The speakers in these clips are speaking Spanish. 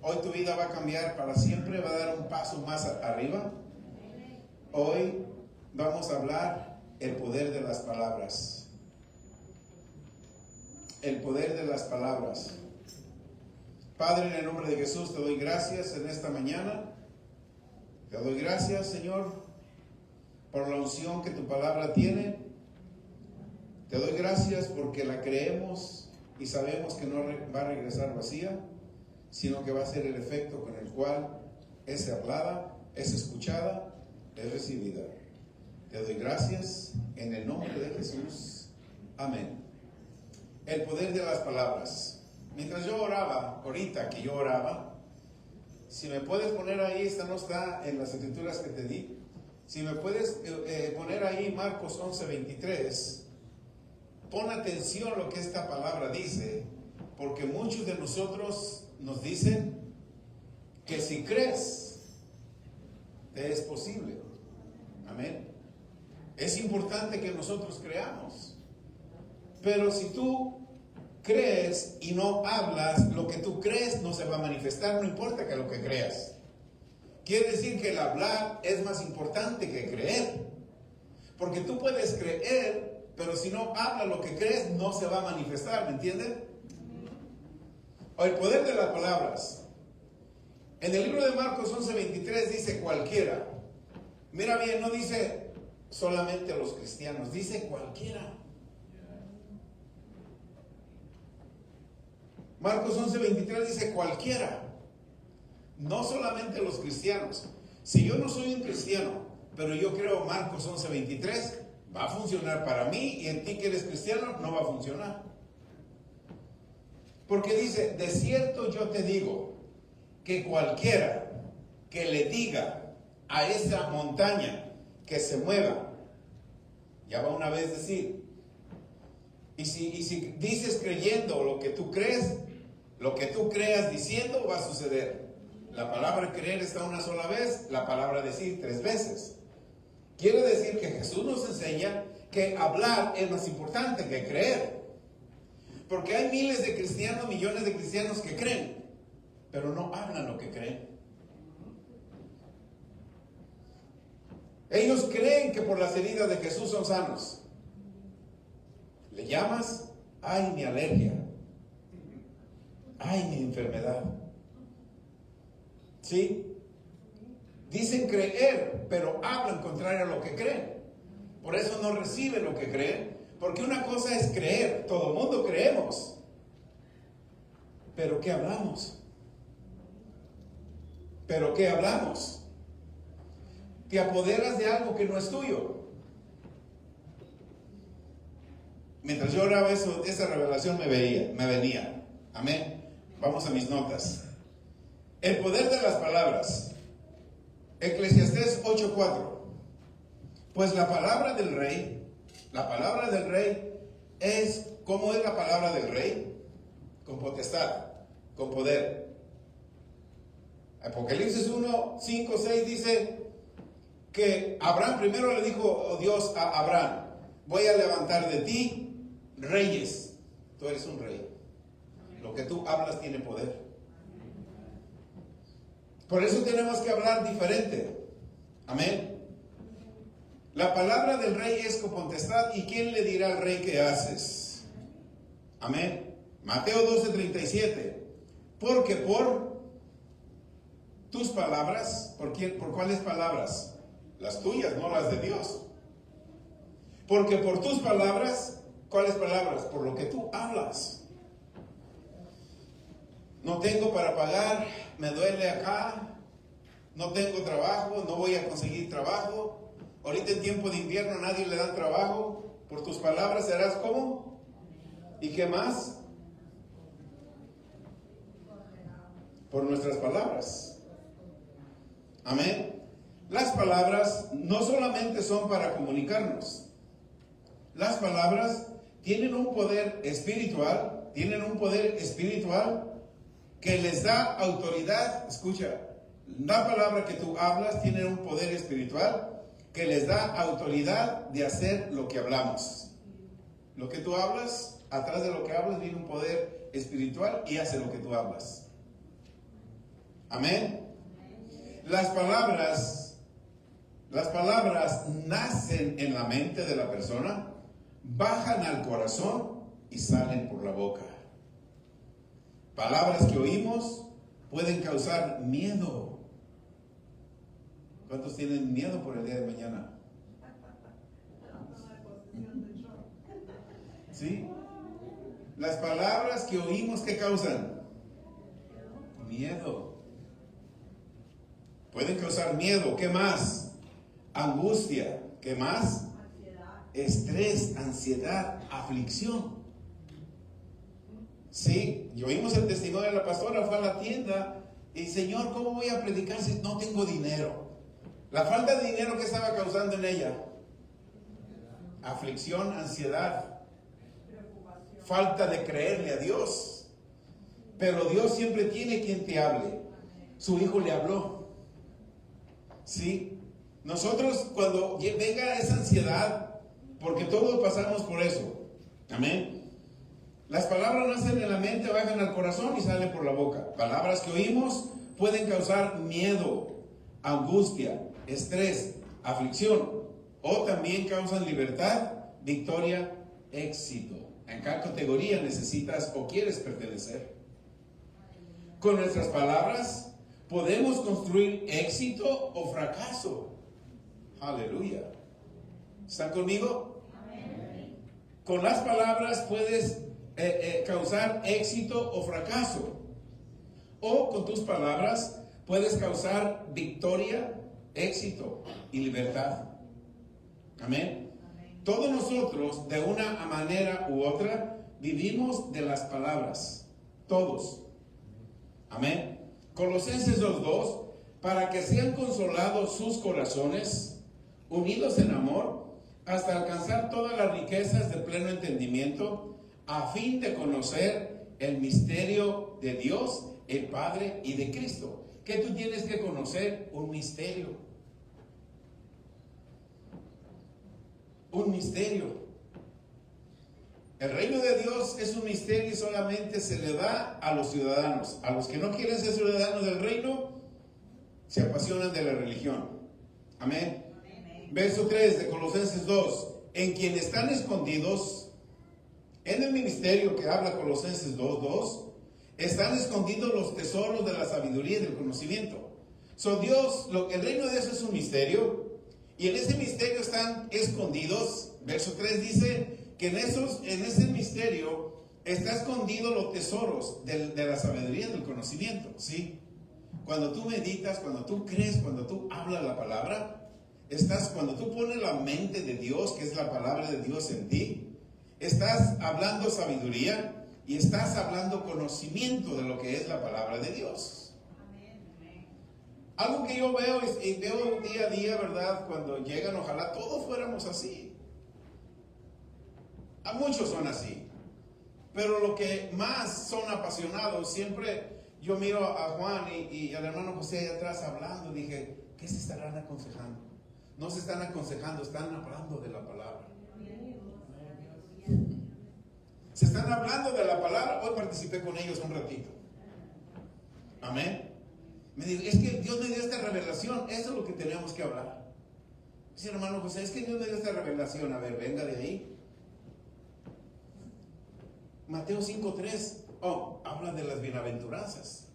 Hoy tu vida va a cambiar para siempre, va a dar un paso más arriba. Hoy vamos a hablar el poder de las palabras. El poder de las palabras. Padre, en el nombre de Jesús te doy gracias en esta mañana. Te doy gracias, Señor, por la unción que tu palabra tiene. Te doy gracias porque la creemos y sabemos que no va a regresar vacía, sino que va a ser el efecto con el cual es hablada, es escuchada, es recibida. Te doy gracias en el nombre de Jesús. Amén. El poder de las palabras. Mientras yo oraba, ahorita que yo oraba, si me puedes poner ahí, esta no está en las escrituras que te di, si me puedes poner ahí Marcos 11:23, pon atención a lo que esta palabra dice, porque muchos de nosotros nos dicen que si crees, te es posible. Amén. Es importante que nosotros creamos, pero si tú crees y no hablas, lo que tú crees no se va a manifestar, no importa que lo que creas. Quiere decir que el hablar es más importante que creer, porque tú puedes creer, pero si no hablas lo que crees, no se va a manifestar, ¿me entienden? O el poder de las palabras. En el libro de Marcos 11:23 dice cualquiera. Mira bien, no dice solamente a los cristianos, dice cualquiera. Marcos 11:23 dice cualquiera, no solamente los cristianos. Si yo no soy un cristiano, pero yo creo Marcos 11:23, va a funcionar para mí, y en ti que eres cristiano no va a funcionar. Porque dice, de cierto yo te digo, que cualquiera que le diga a esa montaña que se mueva, ya va una vez decir, y si dices creyendo lo que tú crees, lo que tú creas diciendo va a suceder. La palabra creer está una sola vez, la palabra decir 3 veces. Quiere decir que Jesús nos enseña que hablar es más importante que creer. Porque hay miles de cristianos, millones de cristianos que creen, pero no hablan lo que creen. Ellos creen que por las heridas de Jesús son sanos. Le llamas, ay, mi alergia, ay, mi enfermedad. ¿Sí? Dicen creer, pero hablan contrario a lo que creen. Por eso no reciben lo que creen. Porque una cosa es creer, todo el mundo creemos. Pero ¿qué hablamos? ¿Pero qué hablamos? Te apoderas de algo que no es tuyo. Mientras yo oraba eso, esa revelación me venía. Amén. Vamos a mis notas. El poder de las palabras. Eclesiastés 8:4. Pues la palabra del rey es, ¿cómo es la palabra del rey? Con potestad, con poder. Apocalipsis 1:5-6 dice que Abraham, primero le dijo Dios a Abraham, voy a levantar de ti reyes. Tú eres un rey. Lo que tú hablas tiene poder. Por eso tenemos que hablar diferente. Amén. La palabra del rey es con potestad. ¿Y quién le dirá al rey qué haces? Amén. Mateo 12:37. Porque por tus palabras, ¿por cuáles palabras? Las tuyas, no las de Dios. Porque por tus palabras, ¿cuáles palabras? Por lo que tú hablas. No tengo para pagar, me duele acá, no tengo trabajo, no voy a conseguir trabajo. Ahorita en tiempo de invierno nadie le da trabajo. Por tus palabras serás ¿cómo? ¿Y qué más? Por nuestras palabras. Amén. Las palabras no solamente son para comunicarnos. Las palabras tienen un poder espiritual, que les da autoridad. Escucha, la palabra que tú hablas tiene un poder espiritual que les da autoridad de hacer lo que hablamos. Lo que tú hablas, atrás de lo que hablas viene un poder espiritual y hace lo que tú hablas. Amén. Las palabras nacen en la mente de la persona, bajan al corazón y salen por la boca. Palabras que oímos pueden causar miedo. ¿Cuántos tienen miedo por el día de mañana? ¿Sí? Las palabras que oímos, ¿qué causan? Miedo. Pueden causar miedo. ¿Qué más? Angustia. ¿Qué más? Estrés, ansiedad, aflicción. Sí, y oímos el testimonio de la pastora, fue a la tienda y Señor, ¿cómo voy a predicar si no tengo dinero? La falta de dinero que estaba causando en ella, aflicción, ansiedad, falta de creerle a Dios. Pero Dios siempre tiene quien te hable. Su hijo le habló. Sí, nosotros cuando venga esa ansiedad, porque todos pasamos por eso, amén. Las palabras nacen en la mente, bajan al corazón y salen por la boca. Palabras que oímos pueden causar miedo, angustia, estrés, aflicción, o también causan libertad, victoria, éxito. ¿En qué categoría necesitas o quieres pertenecer? Con nuestras palabras podemos construir éxito o fracaso. Aleluya. ¿Están conmigo? Amén. Con las palabras puedes causar éxito o fracaso. O con tus palabras puedes causar victoria, éxito y libertad. Amén. Amén. Todos nosotros, de una manera u otra, vivimos de las palabras. Todos. Amén. Colosenses 2:2, para que sean consolados sus corazones, unidos en amor, hasta alcanzar todas las riquezas de pleno entendimiento, a fin de conocer el misterio de Dios, el Padre y de Cristo. ¿Qué tú tienes que conocer? Un misterio. Un misterio. El reino de Dios es un misterio y solamente se le da a los ciudadanos. A los que no quieren ser ciudadanos del reino, se apasionan de la religión. Amén. Amén. Verso 3 de Colosenses 2. En quien están escondidos, en el ministerio que habla Colosenses 2:2, están escondidos los tesoros de la sabiduría y del conocimiento. Dios, el reino de Dios es un misterio, y en ese misterio están escondidos. Verso 3 dice que en ese misterio está escondido los tesoros de la sabiduría y del conocimiento. ¿Sí? Cuando tú meditas, cuando tú crees, cuando tú hablas la palabra, cuando tú pones la mente de Dios, que es la palabra de Dios en ti, estás hablando sabiduría y estás hablando conocimiento de lo que es la palabra de Dios. Amén. Algo que yo veo y veo día a día, ¿verdad? Cuando llegan, ojalá todos fuéramos así. A muchos son así. Pero lo que más son apasionados, siempre yo miro a Juan y al hermano José allá atrás hablando, dije, ¿qué se estarán aconsejando? No se están aconsejando, están hablando de la palabra. Se están hablando de la palabra. Hoy participé con ellos un ratito. Amén. Me digo, es que Dios me dio esta revelación. Eso es lo que tenemos que hablar. Dice el hermano José, es que Dios me dio esta revelación. A ver, venga de ahí. Mateo 5:3. Habla de las bienaventuranzas.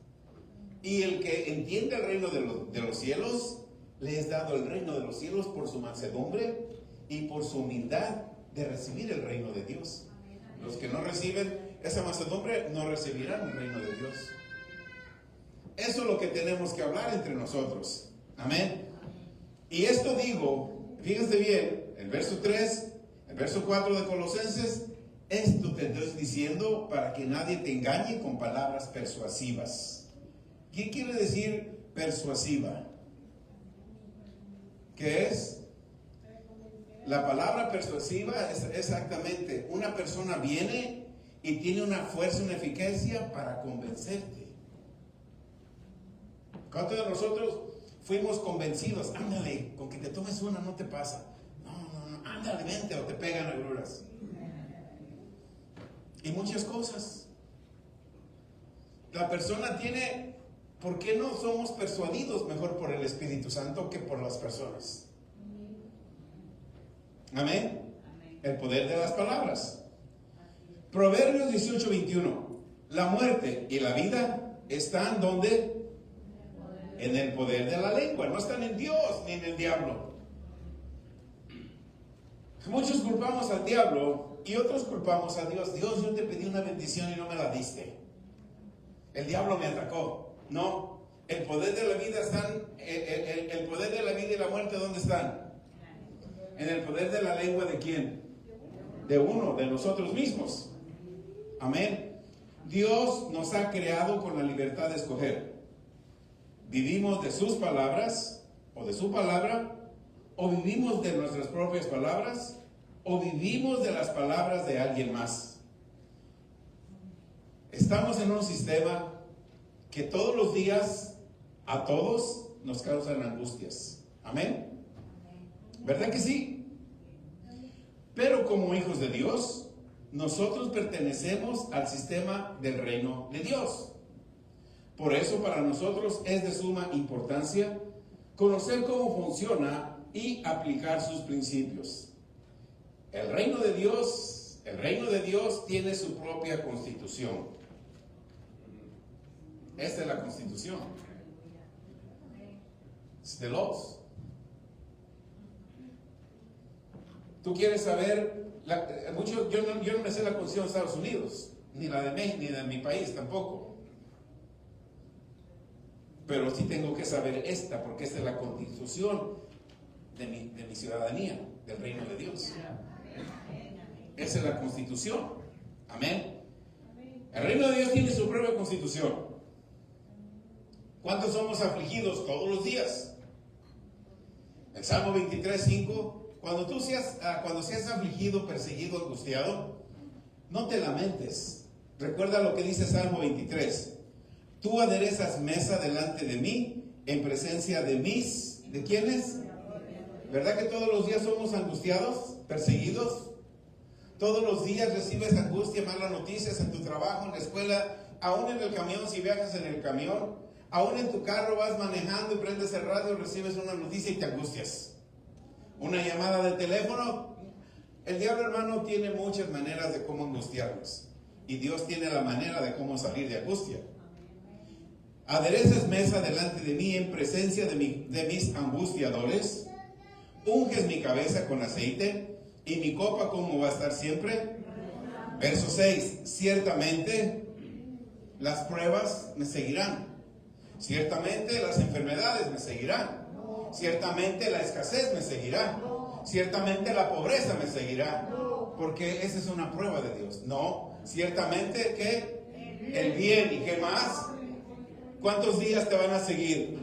Y el que entiende el reino de los cielos, le es dado el reino de los cielos por su mansedumbre y por su humildad de recibir el reino de Dios. Los que no reciben esa mansedumbre no recibirán el reino de Dios. Eso es lo que tenemos que hablar entre nosotros. Amén. Y esto digo, fíjense bien, el verso 3, el verso 4 de Colosenses, esto te estoy diciendo para que nadie te engañe con palabras persuasivas. ¿Qué quiere decir persuasiva? ¿Qué es? La palabra persuasiva es exactamente, una persona viene y tiene una fuerza, una eficacia para convencerte. ¿Cuántos de nosotros fuimos convencidos? Ándale, con que te tomes una no te pasa. No, ándale, vente, o te pegan agruras. Y muchas cosas. La persona tiene ¿por qué no somos persuadidos mejor por el Espíritu Santo que por las personas? Amén. El poder de las palabras. Proverbios 18:21. La muerte y la vida están ¿dónde? En el poder de la lengua. No están en Dios ni en el diablo. Muchos culpamos al diablo y otros culpamos a Dios. Dios, yo te pedí una bendición y no me la diste. El diablo me atacó. No, el poder de la vida el poder de la vida y la muerte, ¿dónde están? En el poder de la lengua, ¿de quién? De uno, de nosotros mismos. Amén. Dios nos ha creado con la libertad de escoger. Vivimos de sus palabras o de su palabra, o vivimos de nuestras propias palabras, o vivimos de las palabras de alguien más. Estamos en un sistema que todos los días a todos nos causan angustias. Amén. ¿Verdad que sí? Pero como hijos de Dios, nosotros pertenecemos al sistema del reino de Dios. Por eso para nosotros es de suma importancia conocer cómo funciona y aplicar sus principios. El reino de Dios tiene su propia constitución. Esta es la constitución. It's the laws. Tú quieres saber, yo no me sé la constitución de Estados Unidos, ni la de México, ni de mi país tampoco. Pero sí tengo que saber esta, porque esta es la constitución de mi ciudadanía, del reino de Dios. Esa es la constitución. Amén. El reino de Dios tiene su propia constitución. ¿Cuántos somos afligidos todos los días? El Salmo 23:5. Cuando seas afligido, perseguido, angustiado, no te lamentes. Recuerda lo que dice Salmo 23. Tú aderezas mesa delante de mí, en presencia de ¿de quiénes? ¿Verdad que todos los días somos angustiados, perseguidos? Todos los días recibes angustia, malas noticias en tu trabajo, en la escuela, aún en el camión, si viajas en el camión, aún en tu carro vas manejando y prendes el radio, recibes una noticia y te angustias. Una llamada de teléfono. El diablo, hermano, tiene muchas maneras de cómo angustiarnos. Y Dios tiene la manera de cómo salir de angustia. Aderezas mesa delante de mí en presencia de mis angustiadores. Unges mi cabeza con aceite. ¿Y mi copa cómo va a estar siempre? Verso 6. Ciertamente las pruebas me seguirán. Ciertamente las enfermedades me seguirán. Ciertamente la escasez me seguirá. Ciertamente la pobreza me seguirá. Porque esa es una prueba de Dios. No, ciertamente que el bien. ¿Y qué más? ¿Cuántos días te van a seguir?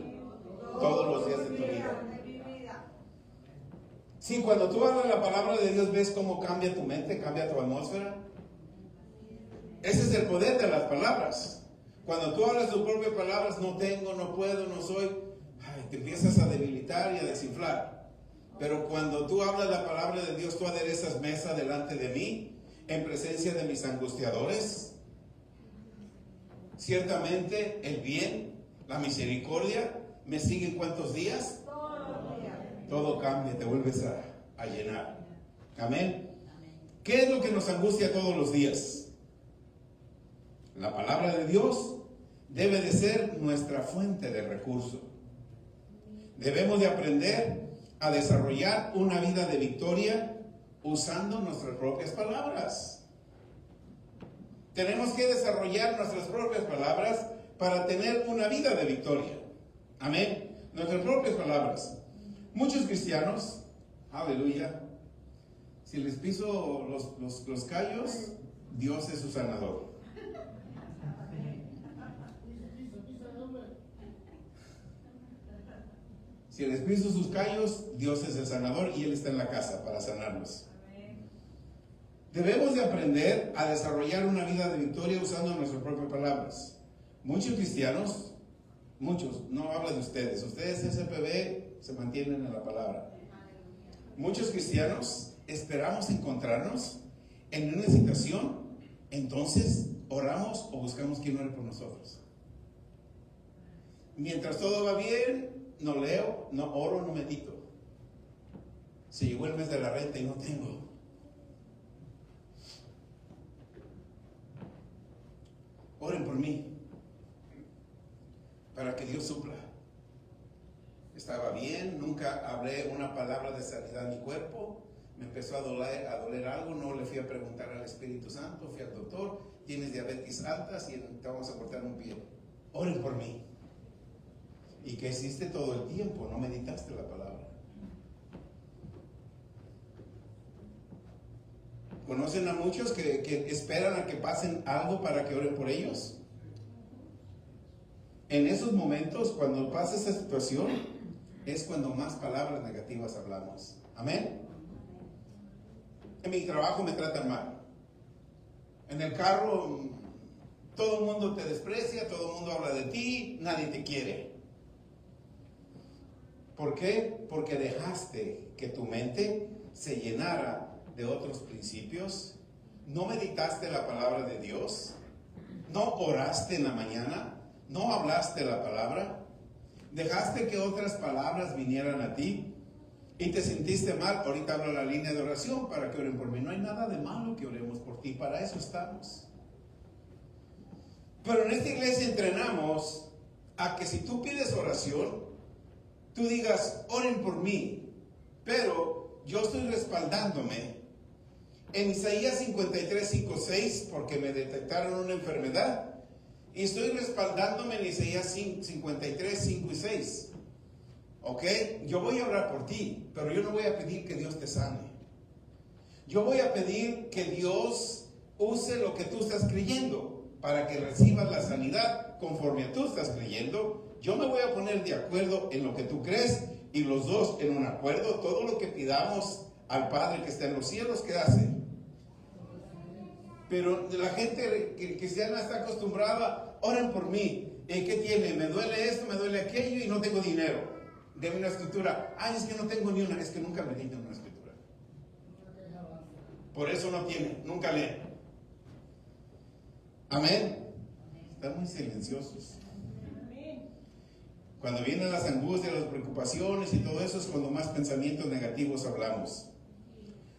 Todos los días de tu vida. Sí, cuando tú hablas la palabra de Dios, ves cómo cambia tu mente, cambia tu atmósfera. Ese es el poder de las palabras. Cuando tú hablas tus propias palabras, no tengo, no puedo, no soy, te empiezas a debilitar y a desinflar. Pero cuando tú hablas la palabra de Dios, tú aderezas mesa delante de mí, en presencia de mis angustiadores. Ciertamente el bien, la misericordia, me siguen ¿cuántos días? Todo cambia, te vuelves a llenar. Amén. ¿Qué es lo que nos angustia todos los días? La palabra de Dios debe de ser nuestra fuente de recurso. Debemos de aprender a desarrollar una vida de victoria usando nuestras propias palabras. Tenemos que desarrollar nuestras propias palabras para tener una vida de victoria. Amén. Nuestras propias palabras. Muchos cristianos, aleluya, si les piso los callos, Dios es su sanador. Si les piso sus callos, Dios es el sanador y Él está en la casa para sanarlos. Debemos de aprender a desarrollar una vida de victoria usando nuestras propias palabras. Muchos cristianos, no hablo de ustedes SPB se mantienen en la palabra. Muchos cristianos esperamos encontrarnos en una situación, entonces oramos o buscamos quien ore por nosotros. Mientras todo va bien, no leo, no oro, no medito. Se llegó el mes de la renta y no tengo. Oren por mí, para que Dios supla. Estaba bien, nunca hablé una palabra de sanidad en mi cuerpo. Me empezó a doler algo, no le fui a preguntar al Espíritu Santo, fui al doctor, tienes diabetes altas y te vamos a cortar un pie. Oren por mí. ¿Y qué hiciste todo el tiempo? No meditaste la palabra. ¿Conocen a muchos que esperan a que pasen algo para que oren por ellos? En esos momentos, cuando pasa esa situación, es cuando más palabras negativas hablamos. Amén. En mi trabajo me tratan mal. En el carro, todo el mundo te desprecia, todo el mundo habla de ti, nadie te quiere. ¿Por qué? Porque dejaste que tu mente se llenara de otros principios. No meditaste la palabra de Dios. No oraste en la mañana. No hablaste la palabra. Dejaste que otras palabras vinieran a ti y te sentiste mal. Ahorita hablo la línea de oración para que oren por mí. No hay nada de malo que oremos por ti. Para eso estamos. Pero en esta iglesia entrenamos a que si tú pides oración, tú digas, oren por mí. Pero yo estoy respaldándome en Isaías 53, 5, 6, porque me detectaron una enfermedad. Y estoy respaldándome en Isaías 53, 5 y 6. ¿Ok? Yo voy a orar por ti, pero yo no voy a pedir que Dios te sane. Yo voy a pedir que Dios use lo que tú estás creyendo para que recibas la sanidad conforme tú estás creyendo. Yo me voy a poner de acuerdo en lo que tú crees y los dos en un acuerdo. Todo lo que pidamos al Padre que está en los cielos, ¿qué hace? Pero la gente cristiana está acostumbrada, oren por mí. ¿Qué tiene? Me duele esto, me duele aquello y no tengo dinero. Deme una escritura. Ay, es que no tengo ni una. Es que nunca me dictan una escritura. Por eso no tiene, nunca lee. Amén. Están muy silenciosos. Cuando vienen las angustias, las preocupaciones y todo eso es cuando más pensamientos negativos hablamos.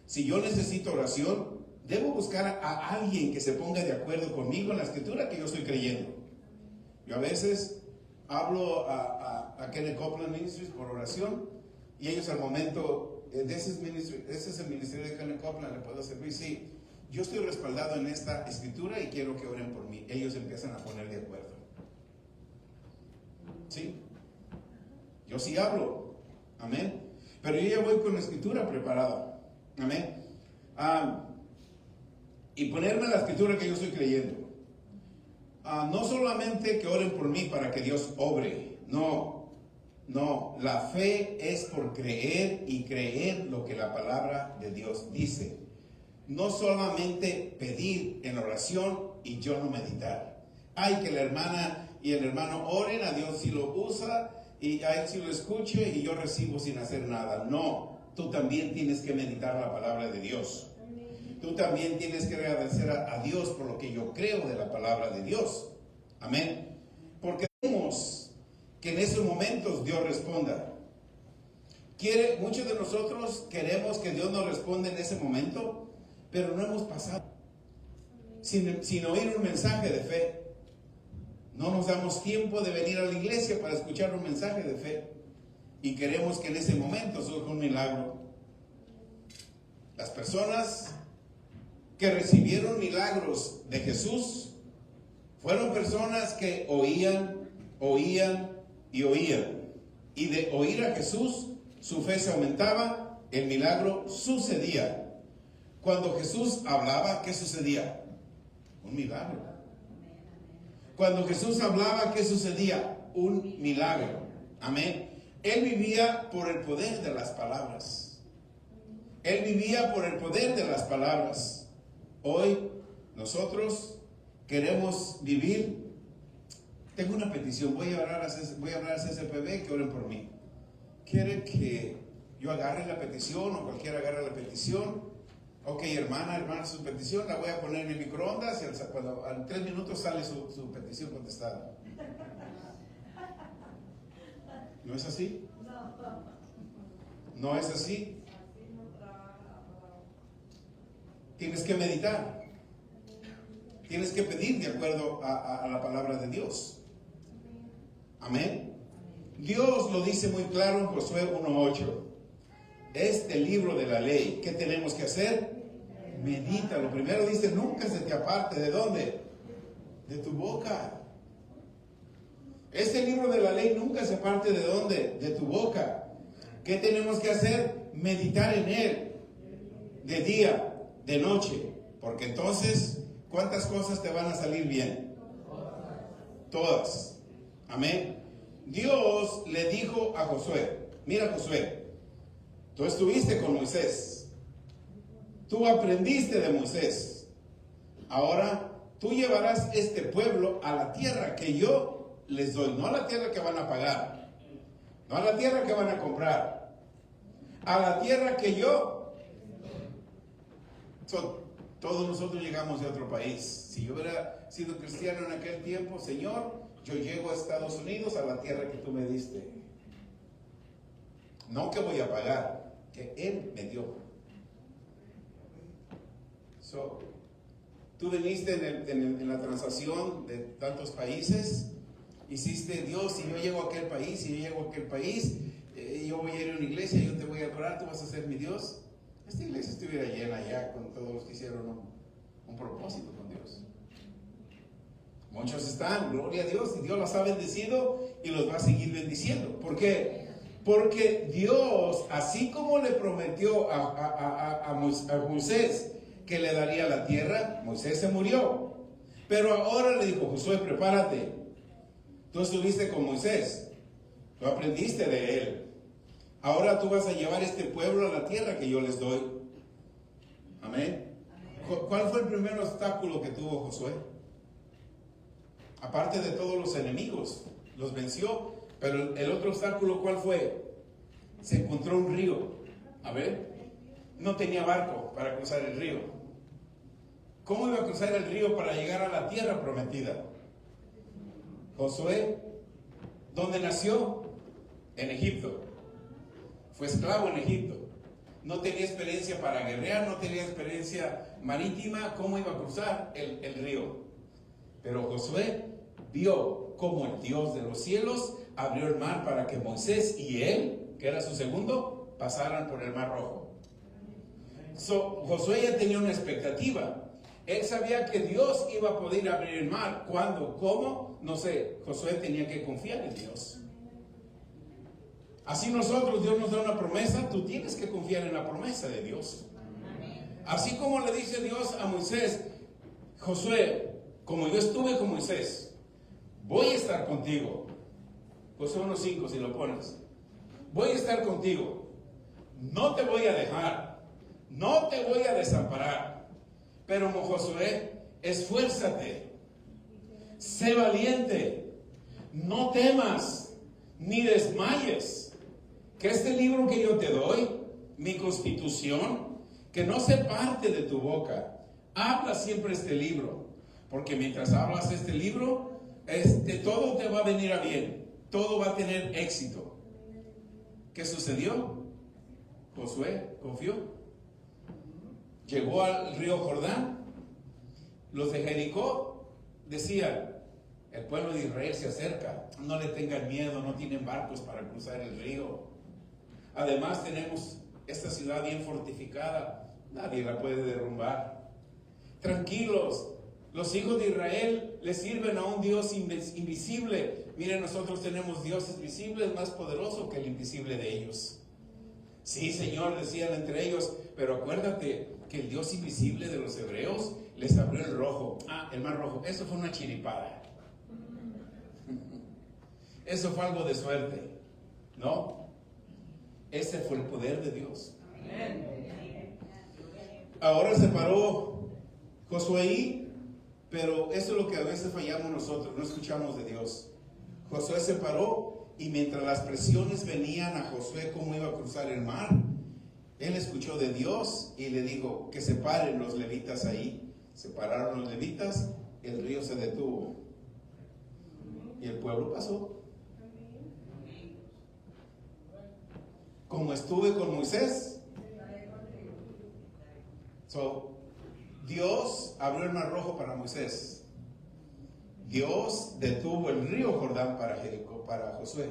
Si yo necesito oración, debo buscar a alguien que se ponga de acuerdo conmigo en la escritura que yo estoy creyendo. Yo a veces hablo a Kenneth Copeland Ministries por oración y ellos al momento, ese es el ministerio de Kenneth Copeland, ¿le puedo servir? Sí, yo estoy respaldado en esta escritura y quiero que oren por mí. Ellos empiezan a poner de acuerdo. ¿Sí? Yo sí hablo. Amén. Pero yo ya voy con la escritura preparada. Amén. Y ponerme la escritura que yo estoy creyendo. No solamente que oren por mí para que Dios obre. No, la fe es por creer y creer lo que la palabra de Dios dice. No solamente pedir en oración y yo no meditar. Hay que la hermana y el hermano oren, a Dios si lo usa y a él si lo escuche y yo recibo sin hacer nada. No, tú también tienes que meditar la palabra de Dios. Tú también tienes que agradecer a Dios por lo que yo creo de la palabra de Dios. Amén. Porque vemos que en esos momentos Dios responda. Muchos de nosotros queremos que Dios nos responda en ese momento, pero no hemos pasado sin oír un mensaje de fe. No nos damos tiempo de venir a la iglesia para escuchar un mensaje de fe. Y queremos que en ese momento surja un milagro. Las personas que recibieron milagros de Jesús fueron personas que oían y oían. Y de oír a Jesús, su fe se aumentaba, el milagro sucedía. Cuando Jesús hablaba, ¿qué sucedía? Un milagro. Cuando Jesús hablaba, ¿qué sucedía? Un milagro. Amén. Él vivía por el poder de las palabras. Él vivía por el poder de las palabras. Hoy nosotros queremos vivir. Tengo una petición. Voy a hablar a CCPB que oren por mí. ¿Quieren que yo agarre la petición o cualquiera agarre la petición? Ok, hermana, su petición la voy a poner en el microondas y en 3 minutos sale su petición contestada. ¿No es así? ¿No es así? Tienes que meditar. Tienes que pedir de acuerdo a la palabra de Dios. Amén. Dios lo dice muy claro en Josué 1:8. Este libro de la ley, ¿qué tenemos que hacer? Medita. Lo primero dice, nunca se te aparte. ¿De dónde? De tu boca. Este libro de la ley nunca se aparte de dónde? De tu boca. ¿Qué tenemos que hacer? Meditar en él. De día, de noche. Porque entonces, ¿cuántas cosas te van a salir bien? Todas. Amén. Dios le dijo a Josué, mira Josué, tú estuviste con Moisés, tú aprendiste de Moisés, ahora tú llevarás este pueblo a la tierra que yo les doy, no a la tierra que van a pagar, no a la tierra que van a comprar, a la tierra que yo. Todos nosotros llegamos de otro país. Si yo hubiera sido cristiano en aquel tiempo, Señor, yo llego a Estados Unidos, a la tierra que tú me diste. No que voy a pagar, que Él me dio. Tú viniste en la transacción de tantos países, hiciste Dios, si yo llego a aquel país, yo voy a ir a una iglesia, yo te voy a adorar, tú vas a ser mi Dios. Esta iglesia estuviera llena ya con todos los que hicieron un propósito con Dios. Muchos están, gloria a Dios, y Dios los ha bendecido y los va a seguir bendiciendo. ¿Por qué? Porque Dios, así como le prometió a Moisés que le daría la tierra, Moisés se murió. Pero ahora le dijo, Josué, prepárate. Tú estuviste con Moisés, tú aprendiste de él. Ahora tú vas a llevar este pueblo a la tierra que yo les doy. Amén. ¿Cuál fue el primer obstáculo que tuvo Josué? Aparte de todos los enemigos, los venció. Pero el otro obstáculo, ¿cuál fue? Se encontró un río. A ver, no tenía barco para cruzar el río. ¿Cómo iba a cruzar el río para llegar a la tierra prometida? Josué, ¿dónde nació? En Egipto. Fue esclavo en Egipto. No tenía experiencia para guerrear, no tenía experiencia marítima. ¿Cómo iba a cruzar el río? Pero Josué vio cómo el Dios de los cielos abrió el mar para que Moisés y él, que era su segundo, pasaran por el mar rojo. Josué ya tenía una expectativa. Él sabía que Dios iba a poder abrir el mar. ¿Cuándo? ¿Cómo? No sé. Josué tenía que confiar en Dios. Así nosotros, Dios nos da una promesa, tú tienes que confiar en la promesa de Dios. Así como le dice Dios a Moisés, Josué, como yo estuve con Moisés, voy a estar contigo. Josué 1:5 si lo pones. Voy a estar contigo. No te voy a dejar. No te voy a desamparar. Pero Josué, esfuérzate. Sé valiente. No temas ni desmayes. Que este libro que yo te doy, mi constitución, que no se parte de tu boca. Habla siempre este libro. Porque mientras hablas este libro, todo te va a venir a bien. Todo va a tener éxito. ¿Qué sucedió? Josué confió. Llegó al río Jordán. Los de Jericó decían, el pueblo de Israel se acerca. No le tengan miedo, no tienen barcos para cruzar el río. Además tenemos esta ciudad bien fortificada. Nadie la puede derrumbar. Tranquilos. Los hijos de Israel le sirven a un Dios invisible. Miren, nosotros tenemos dioses visibles más poderosos que el invisible de ellos. Sí, Señor, decían entre ellos, pero acuérdate que el Dios invisible de los hebreos les abrió el mar rojo. Eso fue una chiripada. Eso fue algo de suerte, ¿no? Ese fue el poder de Dios. Ahora se paró Josué ahí. Pero eso es lo que a veces fallamos nosotros, no escuchamos de Dios. Josué se paró y mientras las presiones venían a Josué cómo iba a cruzar el mar, él escuchó de Dios y le dijo que se paren los levitas ahí. Se pararon los levitas, el río se detuvo y el pueblo pasó. como estuve con Moisés. Dios abrió el mar rojo para Moisés. Dios detuvo el río Jordán para Jericó, para Josué.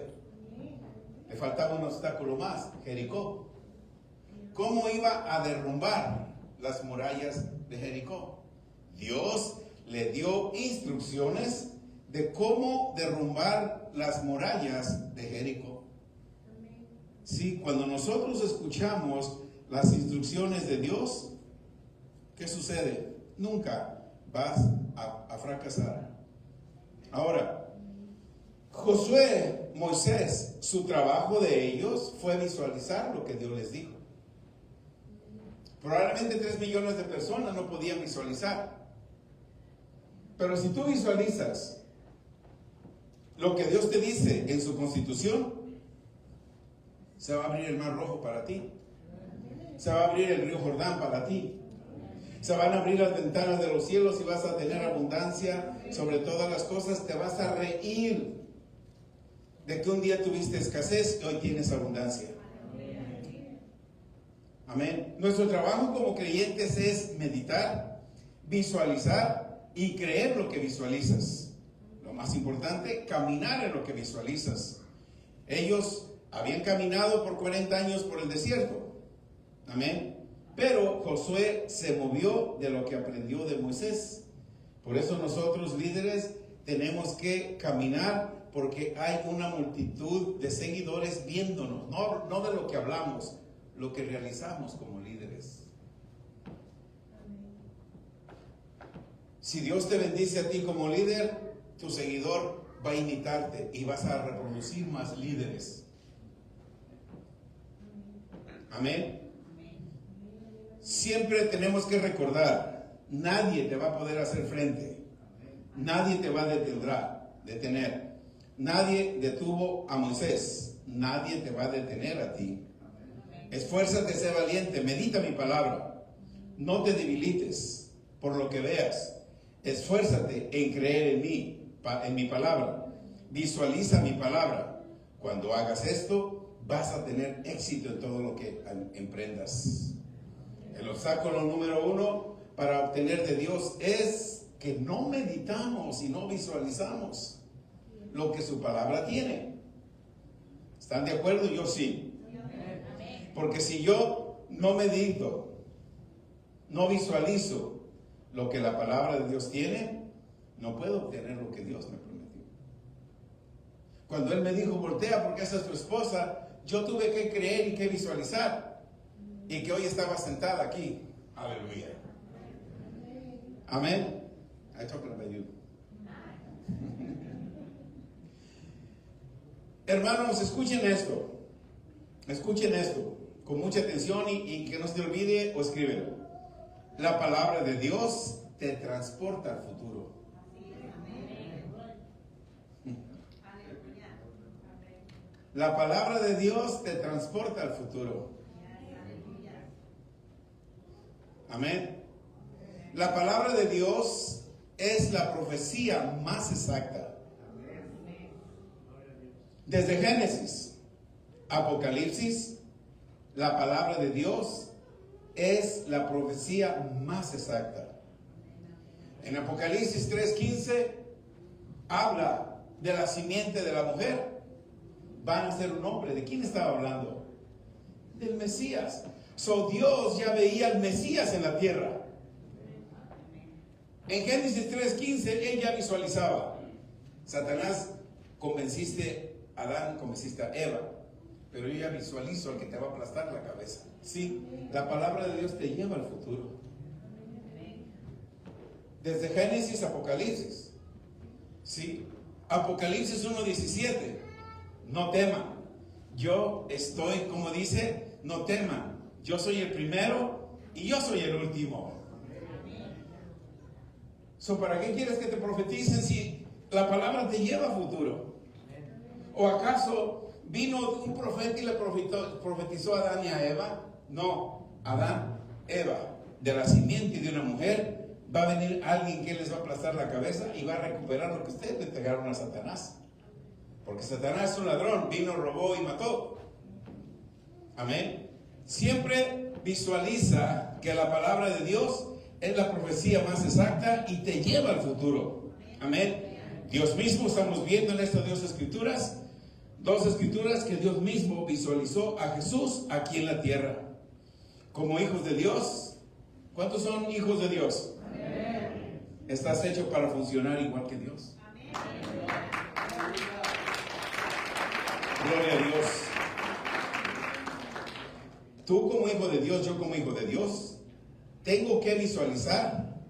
Le faltaba un obstáculo más, Jericó. ¿Cómo iba a derrumbar las murallas de Jericó? Dios le dio instrucciones de cómo derrumbar las murallas de Jericó. Sí, cuando nosotros escuchamos las instrucciones de Dios, ¿qué sucede? Nunca vas a fracasar. Ahora, Josué, Moisés, su trabajo de ellos fue visualizar lo que Dios les dijo. Probablemente 3 millones de personas no podían visualizar. Pero si tú visualizas lo que Dios te dice en su constitución, se va a abrir el mar rojo para ti. Se va a abrir el río Jordán para ti. Se van a abrir las ventanas de los cielos y vas a tener abundancia sobre todas las cosas. Te vas a reír de que un día tuviste escasez y hoy tienes abundancia. Amén. Nuestro trabajo como creyentes es meditar, visualizar y creer lo que visualizas. Lo más importante, caminar en lo que visualizas. Ellos habían caminado por 40 años por el desierto. Amén. Pero Josué se movió de lo que aprendió de Moisés. Por eso nosotros líderes tenemos que caminar, porque hay una multitud de seguidores viéndonos, no de lo que hablamos, lo que realizamos como líderes. Si Dios te bendice a ti como líder, tu seguidor va a imitarte y vas a reproducir más líderes. Amén. Siempre tenemos que recordar, nadie te va a poder hacer frente, nadie te va a detener. Nadie detuvo a Moisés, nadie te va a detener a ti. Esfuérzate, sé valiente, medita mi palabra, no te debilites por lo que veas. Esfuérzate en creer en mí, en mi palabra, visualiza mi palabra. Cuando hagas esto, vas a tener éxito en todo lo que emprendas. El obstáculo número 1 para obtener de Dios es que no meditamos y no visualizamos lo que su palabra tiene. ¿Están de acuerdo? Yo sí. Porque si yo no medito, no visualizo lo que la palabra de Dios tiene, no puedo obtener lo que Dios me prometió. Cuando Él me dijo, voltea porque esa es tu esposa, yo tuve que creer y que visualizar. Y que hoy estaba sentada aquí. Aleluya. Amén. I'm talking about you. Hermanos, escuchen esto. Escuchen esto con mucha atención y que no se te olvide o escríbelo. La palabra de Dios te transporta al futuro. La palabra de Dios te transporta al futuro. Amén. La palabra de Dios es la profecía más exacta. Desde Génesis, Apocalipsis, la palabra de Dios es la profecía más exacta. En Apocalipsis 3:15 habla de la simiente de la mujer. Van a ser un hombre. ¿De quién estaba hablando? Del Mesías. Dios ya veía al Mesías en la tierra. En Génesis 3:15 él ya visualizaba. Satanás, convenciste a Adán, convenciste a Eva, pero yo ya visualizo al que te va a aplastar la cabeza. Sí, la palabra de Dios te lleva al futuro. Desde Génesis a Apocalipsis. Sí, Apocalipsis 1:17. No teman. Yo estoy, como dice, no teman. Yo soy el primero y yo soy el último. ¿Para qué quieres que te profeticen si la palabra te lleva a futuro? ¿O acaso vino un profeta y le profetizó a Adán y a Eva? No, Adán, Eva, de la simiente de una mujer va a venir alguien que les va a aplastar la cabeza y va a recuperar lo que ustedes le entregaron a Satanás. Porque Satanás es un ladrón, vino, robó y mató. Amén. Siempre visualiza que la palabra de Dios es la profecía más exacta y te lleva al futuro. Amén. Dios mismo, estamos viendo en estas dos escrituras que Dios mismo visualizó a Jesús aquí en la tierra. Como hijos de Dios. ¿Cuántos son hijos de Dios? Amén. Estás hecho para funcionar igual que Dios. Amén. Gloria a Dios. Tú como hijo de Dios, yo como hijo de Dios, tengo que visualizar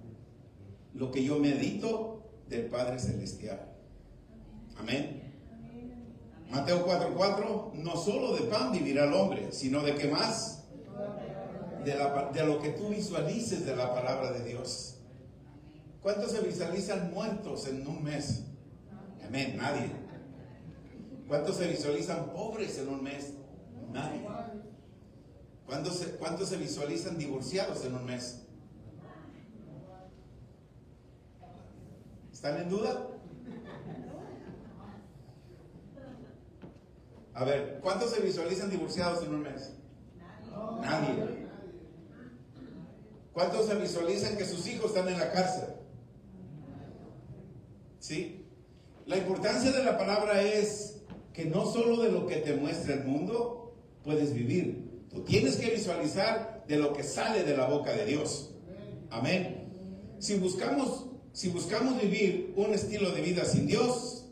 lo que yo medito del Padre Celestial. Amén. Mateo 4:4, no solo de pan vivirá el hombre, sino de qué más, de lo que tú visualices de la palabra de Dios. ¿Cuántos se visualizan muertos en un mes? Amén, nadie. ¿Cuántos se visualizan pobres en un mes? Nadie. ¿Cuántos se visualizan divorciados en un mes? ¿Están en duda? A ver, ¿cuántos se visualizan divorciados en un mes? Nadie. ¿Cuántos se visualizan que sus hijos están en la cárcel? ¿Sí? La importancia de la palabra es que no solo de lo que te muestra el mundo puedes vivir. Tú tienes que visualizar de lo que sale de la boca de Dios. Amén. Si buscamos vivir un estilo de vida sin Dios,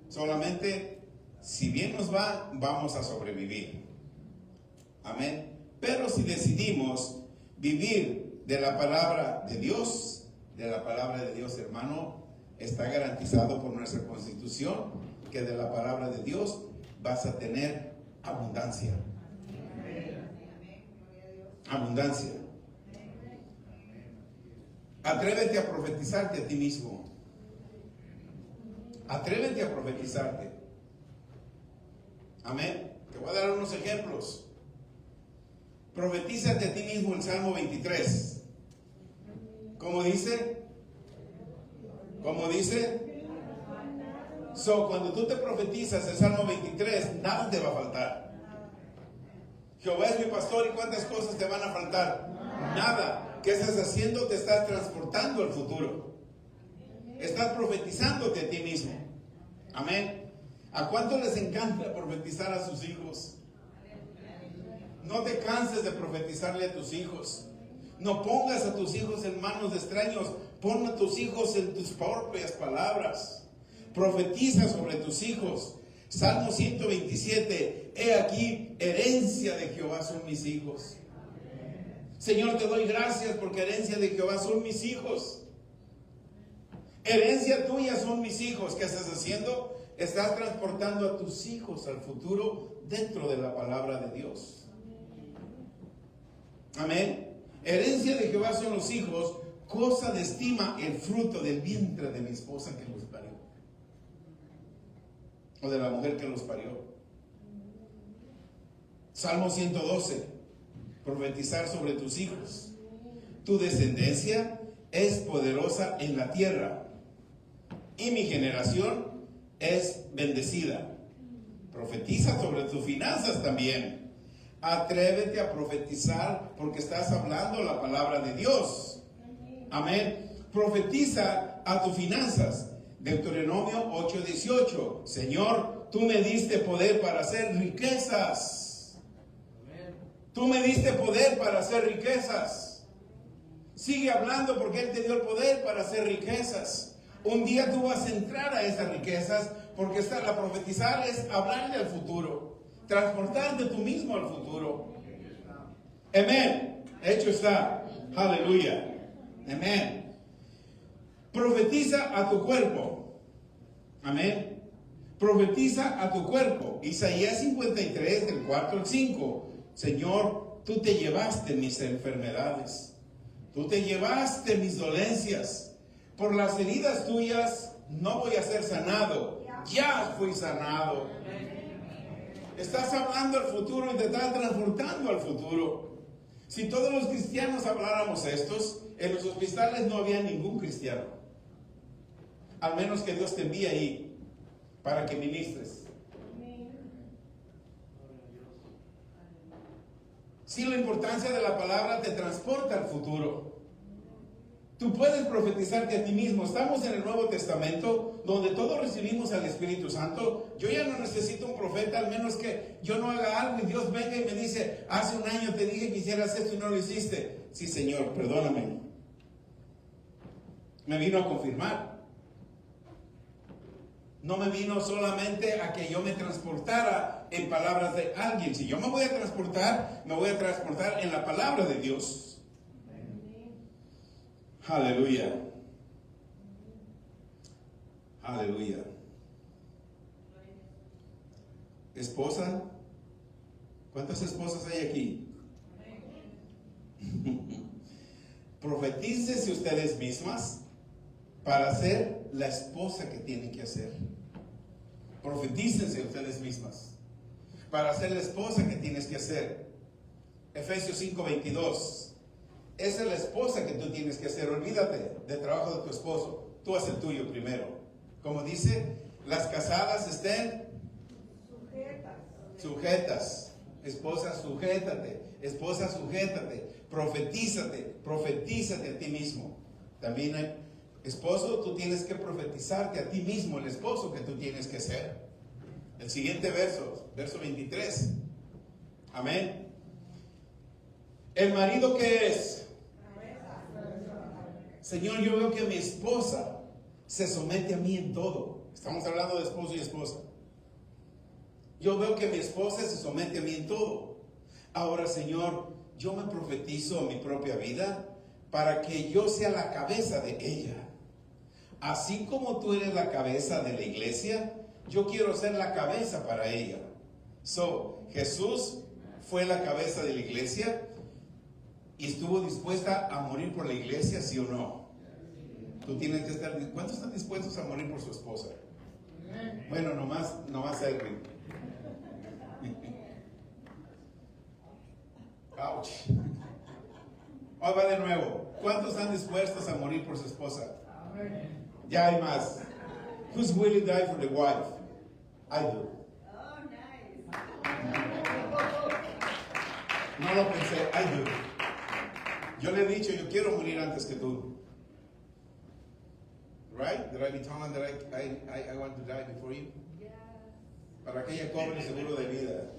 solamente, si bien nos va, vamos a sobrevivir. Amén. Pero si decidimos vivir de la palabra de Dios, hermano, está garantizado por nuestra Constitución que de la palabra de Dios vas a tener abundancia. Abundancia. Atrévete a profetizarte a ti mismo. Atrévete a profetizarte. Amén. Te voy a dar unos ejemplos. Profetízate a ti mismo el Salmo 23. ¿Cómo dice? Cuando tú te profetizas el Salmo 23, nada te va a faltar. Jehová es mi pastor, ¿y cuántas cosas te van a faltar? Nada. ¿Qué estás haciendo? Te estás transportando al futuro. Estás profetizándote a ti mismo. Amén. ¿A cuánto les encanta profetizar a sus hijos? No te canses de profetizarle a tus hijos. No pongas a tus hijos en manos de extraños. Pon a tus hijos en tus propias palabras. Profetiza sobre tus hijos. Salmo 127. He aquí, herencia de Jehová son mis hijos. Señor, te doy gracias porque herencia de Jehová son mis hijos. Herencia tuya son mis hijos. ¿Qué estás haciendo? Estás transportando a tus hijos al futuro dentro de la palabra de Dios. Amén. Herencia de Jehová son los hijos, cosa de estima el fruto del vientre de mi esposa que los parió. O de la mujer que los parió. Salmo 112. Profetizar sobre tus hijos. Tu descendencia es poderosa en la tierra, y mi generación es bendecida. Profetiza sobre tus finanzas también. Atrévete a profetizar porque estás hablando la palabra de Dios. Amén. Profetiza a tus finanzas. Deuteronomio 8:18. Señor, tú me diste poder para hacer riquezas. Tú me diste poder para hacer riquezas. Sigue hablando porque Él te dio el poder para hacer riquezas. Un día tú vas a entrar a esas riquezas porque la profetizar es hablarle al futuro. Transportarte tú mismo al futuro. Amén. Hecho está. Aleluya. Amén. Profetiza a tu cuerpo. Amén. Profetiza a tu cuerpo. Isaías 53, del 4 al 5. Señor, tú te llevaste mis enfermedades. Tú te llevaste mis dolencias. Por las heridas tuyas no voy a ser sanado. Ya fui sanado. Estás hablando al futuro y te estás transportando al futuro. Si todos los cristianos habláramos estos, en los hospitales no había ningún cristiano. Al menos que Dios te envíe ahí para que ministres. Sí, la importancia de la palabra te transporta al futuro. Tú puedes profetizarte a ti mismo. Estamos en el Nuevo Testamento, donde todos recibimos al Espíritu Santo. Yo ya no necesito un profeta, al menos que yo no haga algo y Dios venga y me dice, hace un año te dije que hicieras esto y no lo hiciste. Sí, Señor, perdóname. Me vino a confirmar. No me vino solamente a que yo me transportara en palabras de alguien. Si yo me voy a transportar en la palabra de Dios. Aleluya. Aleluya. Esposa. ¿Cuántas esposas hay aquí? Profetícense ustedes mismas para ser la esposa que tienen que hacer. Profetícense ustedes mismas para ser la esposa que tienes que hacer. Efesios 5:22. Esa es la esposa que tú tienes que hacer. Olvídate del trabajo de tu esposo. Tú haz el tuyo primero. Como dice, las casadas estén sujetas. Esposa, sujétate. Esposa, sujétate. Profetízate a ti mismo. También hay esposo, tú tienes que profetizarte a ti mismo, el esposo que tú tienes que ser. El siguiente verso 23. Amén. ¿El marido qué es? Señor, yo veo que mi esposa se somete a mí en todo. Estamos hablando de esposo y esposa. Yo veo que mi esposa se somete a mí en todo. Ahora, Señor, yo me profetizo a mi propia vida para que yo sea la cabeza de ella. Así como tú eres la cabeza de la iglesia, yo quiero ser la cabeza para ella. Jesús fue la cabeza de la iglesia y estuvo dispuesta a morir por la iglesia, ¿sí o no? Tú tienes que estar. ¿Cuántos están dispuestos a morir por su esposa? Bueno, nomás Edwin. Ouch. Hoy va de nuevo. ¿Cuántos están dispuestos a morir por su esposa? Ya hay más. Who's willing to die for the wife? I do. Oh, nice. No lo pensé, I do. Yo le he dicho, yo quiero morir antes que tú. Right? Did I be telling that I want to die before you? Yes. Para que ella cobre el seguro de vida.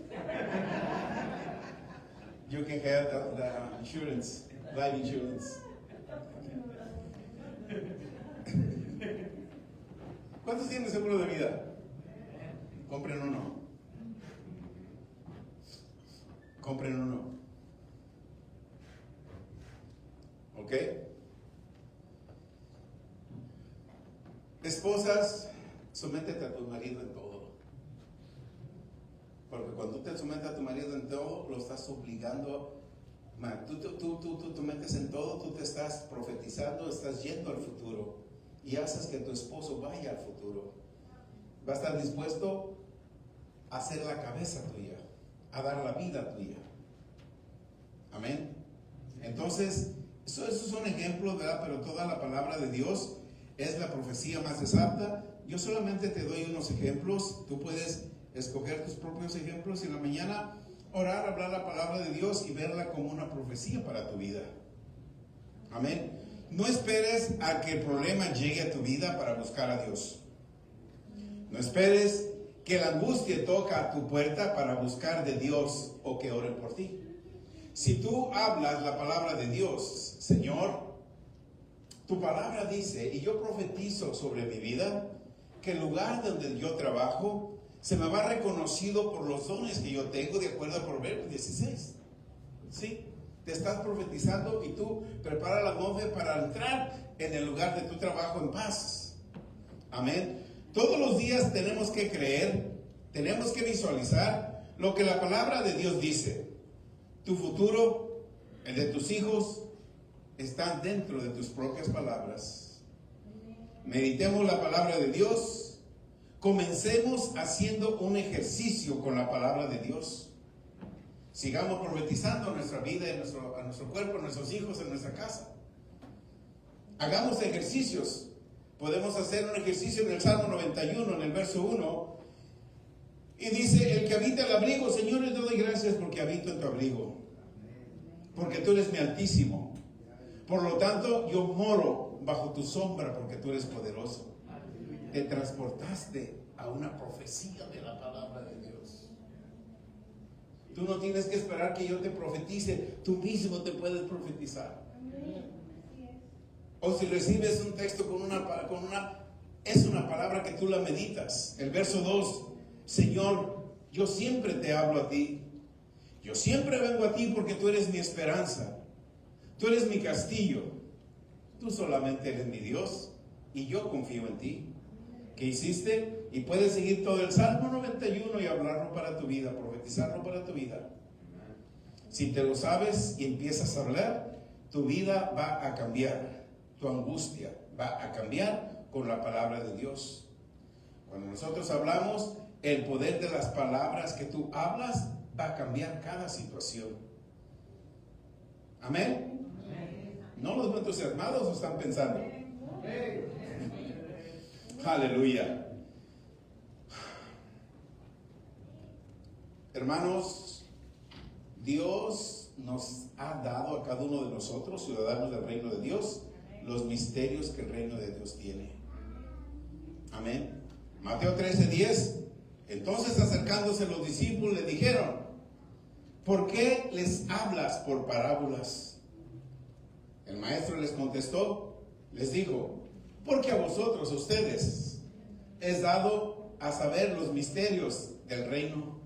You can have the insurance, life insurance. ¿Cuántos tienen seguro de vida? Compren uno. Compren uno. ¿Ok? Esposas, sométete a tu marido en todo. Porque cuando tú te sometes a tu marido en todo, lo estás obligando. Tú te metes en todo, tú te estás profetizando, estás yendo al futuro. Y haces que tu esposo vaya al futuro. Va a estar dispuesto a ser la cabeza tuya, a dar la vida tuya. Amén. Entonces, esos son ejemplos, ¿verdad? Pero toda la palabra de Dios es la profecía más exacta. Yo solamente te doy unos ejemplos. Tú puedes escoger tus propios ejemplos y en la mañana orar, hablar la palabra de Dios y verla como una profecía para tu vida. Amén. No esperes a que el problema llegue a tu vida para buscar a Dios. No esperes que la angustia toque a tu puerta para buscar de Dios o que oren por ti. Si tú hablas la palabra de Dios, Señor, tu palabra dice, y yo profetizo sobre mi vida, que el lugar donde yo trabajo se me va reconocido por los dones que yo tengo, de acuerdo a Proverbios 16. ¿Sí? Te estás profetizando y tú preparas la atmósfera para entrar en el lugar de tu trabajo en paz. Amén. Todos los días tenemos que creer, tenemos que visualizar lo que la palabra de Dios dice. Tu futuro, el de tus hijos, están dentro de tus propias palabras. Meditemos la palabra de Dios. Comencemos haciendo un ejercicio con la palabra de Dios. Sigamos profetizando en nuestra vida, a nuestro cuerpo, a nuestros hijos, en nuestra casa. Hagamos ejercicios. Podemos hacer un ejercicio en el Salmo 91, en el verso 1. Y dice, el que habita el abrigo, Señor, te doy gracias porque habito en tu abrigo. porque tú eres mi Altísimo. Por lo tanto, yo moro bajo tu sombra porque tú eres poderoso. Te transportaste a una profecía de la palabra de Dios. Tú no tienes que esperar que yo te profetice, tú mismo te puedes profetizar. O si recibes un texto es una palabra que tú la meditas. El verso 2, Señor, yo siempre te hablo a ti. Yo siempre vengo a ti porque tú eres mi esperanza. Tú eres mi castillo. Tú solamente eres mi Dios y yo confío en ti. ¿Qué hiciste? Y puedes seguir todo el Salmo 91 y hablarlo para tu vida, profetizarlo para tu vida. Si te lo sabes y empiezas a hablar, tu vida va a cambiar. Tu angustia va a cambiar con la palabra de Dios. Cuando nosotros hablamos, el poder de las palabras que tú hablas va a cambiar cada situación. Amén. ¿No los veo entusiasmados o están pensando? Aleluya. Hermanos, Dios nos ha dado a cada uno de nosotros, ciudadanos del reino de Dios, los misterios que el reino de Dios tiene. Amén. Mateo 13:10. Entonces, acercándose los discípulos, le dijeron: ¿por qué les hablas por parábolas? El maestro les contestó, les dijo: porque a vosotros, a ustedes, es dado a saber los misterios del reino.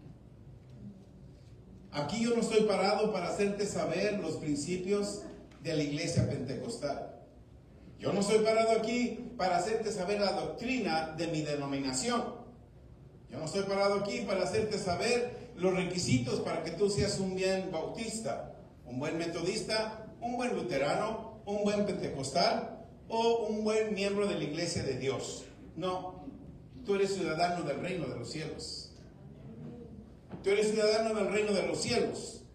Aquí yo no estoy parado para hacerte saber los principios de la iglesia pentecostal. Yo no estoy parado aquí para hacerte saber la doctrina de mi denominación. Yo no estoy parado aquí para hacerte saber los requisitos para que tú seas un buen bautista, un buen metodista, un buen luterano, un buen pentecostal o un buen miembro de la iglesia de Dios. No, tú eres ciudadano del reino de los cielos. Tú eres ciudadano del reino de los cielos.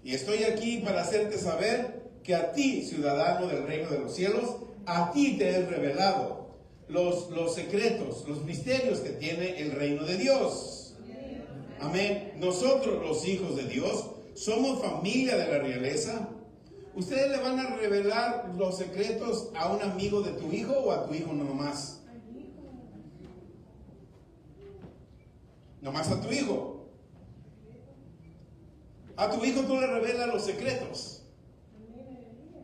Y estoy aquí para hacerte saber que a ti, ciudadano del reino de los cielos, a ti te he revelado los secretos, los misterios que tiene el reino de Dios. Amén. Nosotros, los hijos de Dios, somos familia de la realeza. ¿Ustedes le van a revelar los secretos a un amigo de tu hijo o a tu hijo nomás? Nomás a tu hijo. A tu hijo tú le revelas los secretos.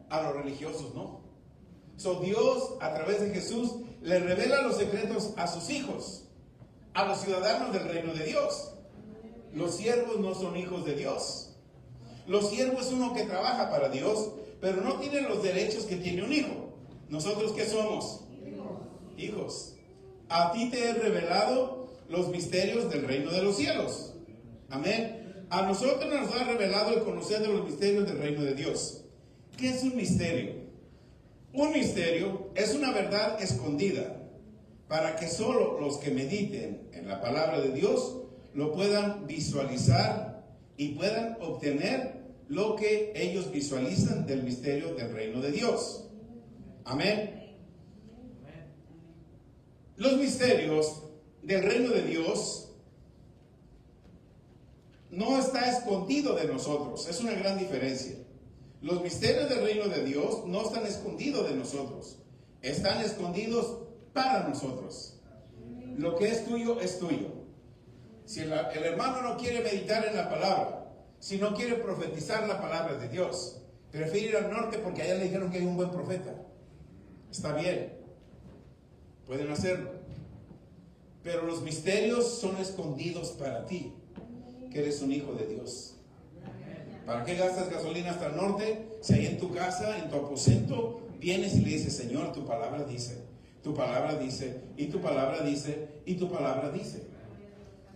A los religiosos no. Dios, a través de Jesús, le revela los secretos a sus hijos, a los ciudadanos del reino de Dios. Los siervos no son hijos de Dios. Los siervos es uno que trabaja para Dios, pero no tiene los derechos que tiene un hijo. ¿Nosotros qué somos? Hijos. A ti te he revelado los misterios del reino de los cielos. Amén. A nosotros nos ha revelado el conocer de los misterios del reino de Dios. ¿Qué es un misterio? Un misterio es una verdad escondida para que solo los que mediten en la palabra de Dios lo puedan visualizar y puedan obtener lo que ellos visualizan del misterio del reino de Dios. Amén. Los misterios del reino de Dios no está escondido de nosotros. Es una gran diferencia. Los misterios del reino de Dios no están escondidos de nosotros. Están escondidos para nosotros. Lo que es tuyo es tuyo. Si el hermano no quiere meditar en la palabra, si no quiere profetizar la palabra de Dios, prefiere ir al norte porque allá le dijeron que hay un buen profeta. Está bien. Pueden hacerlo. Pero los misterios son escondidos para ti, que eres un hijo de Dios. ¿Para qué gastas gasolina hasta el norte? Si ahí en tu casa, en tu aposento, vienes y le dices: Señor, tu palabra dice, tu palabra dice, y tu palabra dice, y tu palabra dice.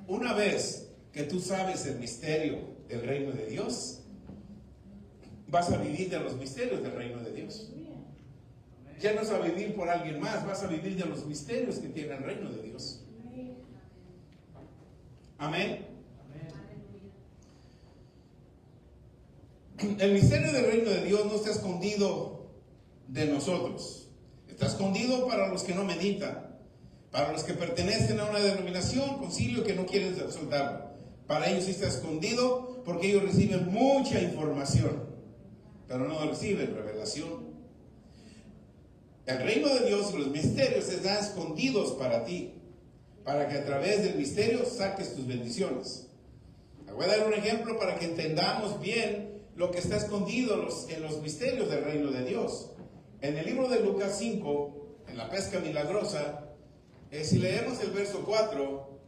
Una vez que tú sabes el misterio del reino de Dios, vas a vivir de los misterios del reino de Dios. Ya no vas a vivir por alguien más, vas a vivir de los misterios que tiene el reino de Dios. Amén. El misterio del reino de Dios no está escondido de nosotros. Está escondido para los que no meditan, para los que pertenecen a una denominación, concilio, que no quieren soltarlo. Para ellos sí está escondido porque ellos reciben mucha información. pero no reciben revelación. El reino de Dios y los misterios están escondidos para ti, para que a través del misterio saques tus bendiciones. Me voy a dar un ejemplo para que entendamos bien lo que está escondido en los misterios del reino de Dios. En el libro de Lucas 5, en la pesca milagrosa, si leemos el verso 4,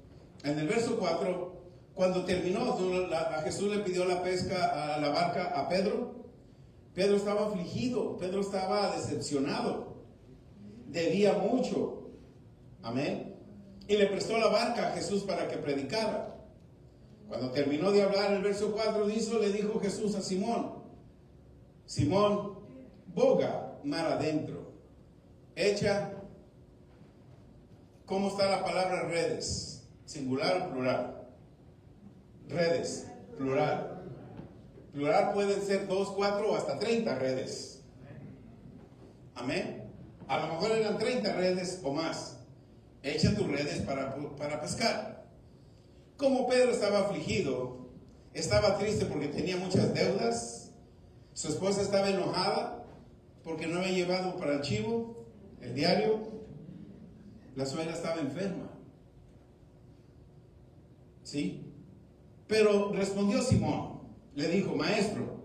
en el verso 4, cuando terminó, a Jesús le pidió la pesca a la barca a Pedro. Pedro estaba afligido, Pedro estaba decepcionado, debía mucho, amén, y le prestó la barca a Jesús para que predicara. Cuando terminó de hablar, el verso 4 le dijo Jesús a Simón: Simón, boga mar adentro, echa. ¿Cómo está la palabra redes? ¿Singular o plural? Redes, plural. Plural pueden ser 2, 4 o hasta 30 redes. Amén. A lo mejor eran 30 redes o más. Echa tus redes para pescar. Como Pedro estaba afligido, estaba triste porque tenía muchas deudas, su esposa estaba enojada porque no había llevado para el chivo, el diario, la suegra estaba enferma. ¿Sí? Pero respondió Simón, le dijo: Maestro,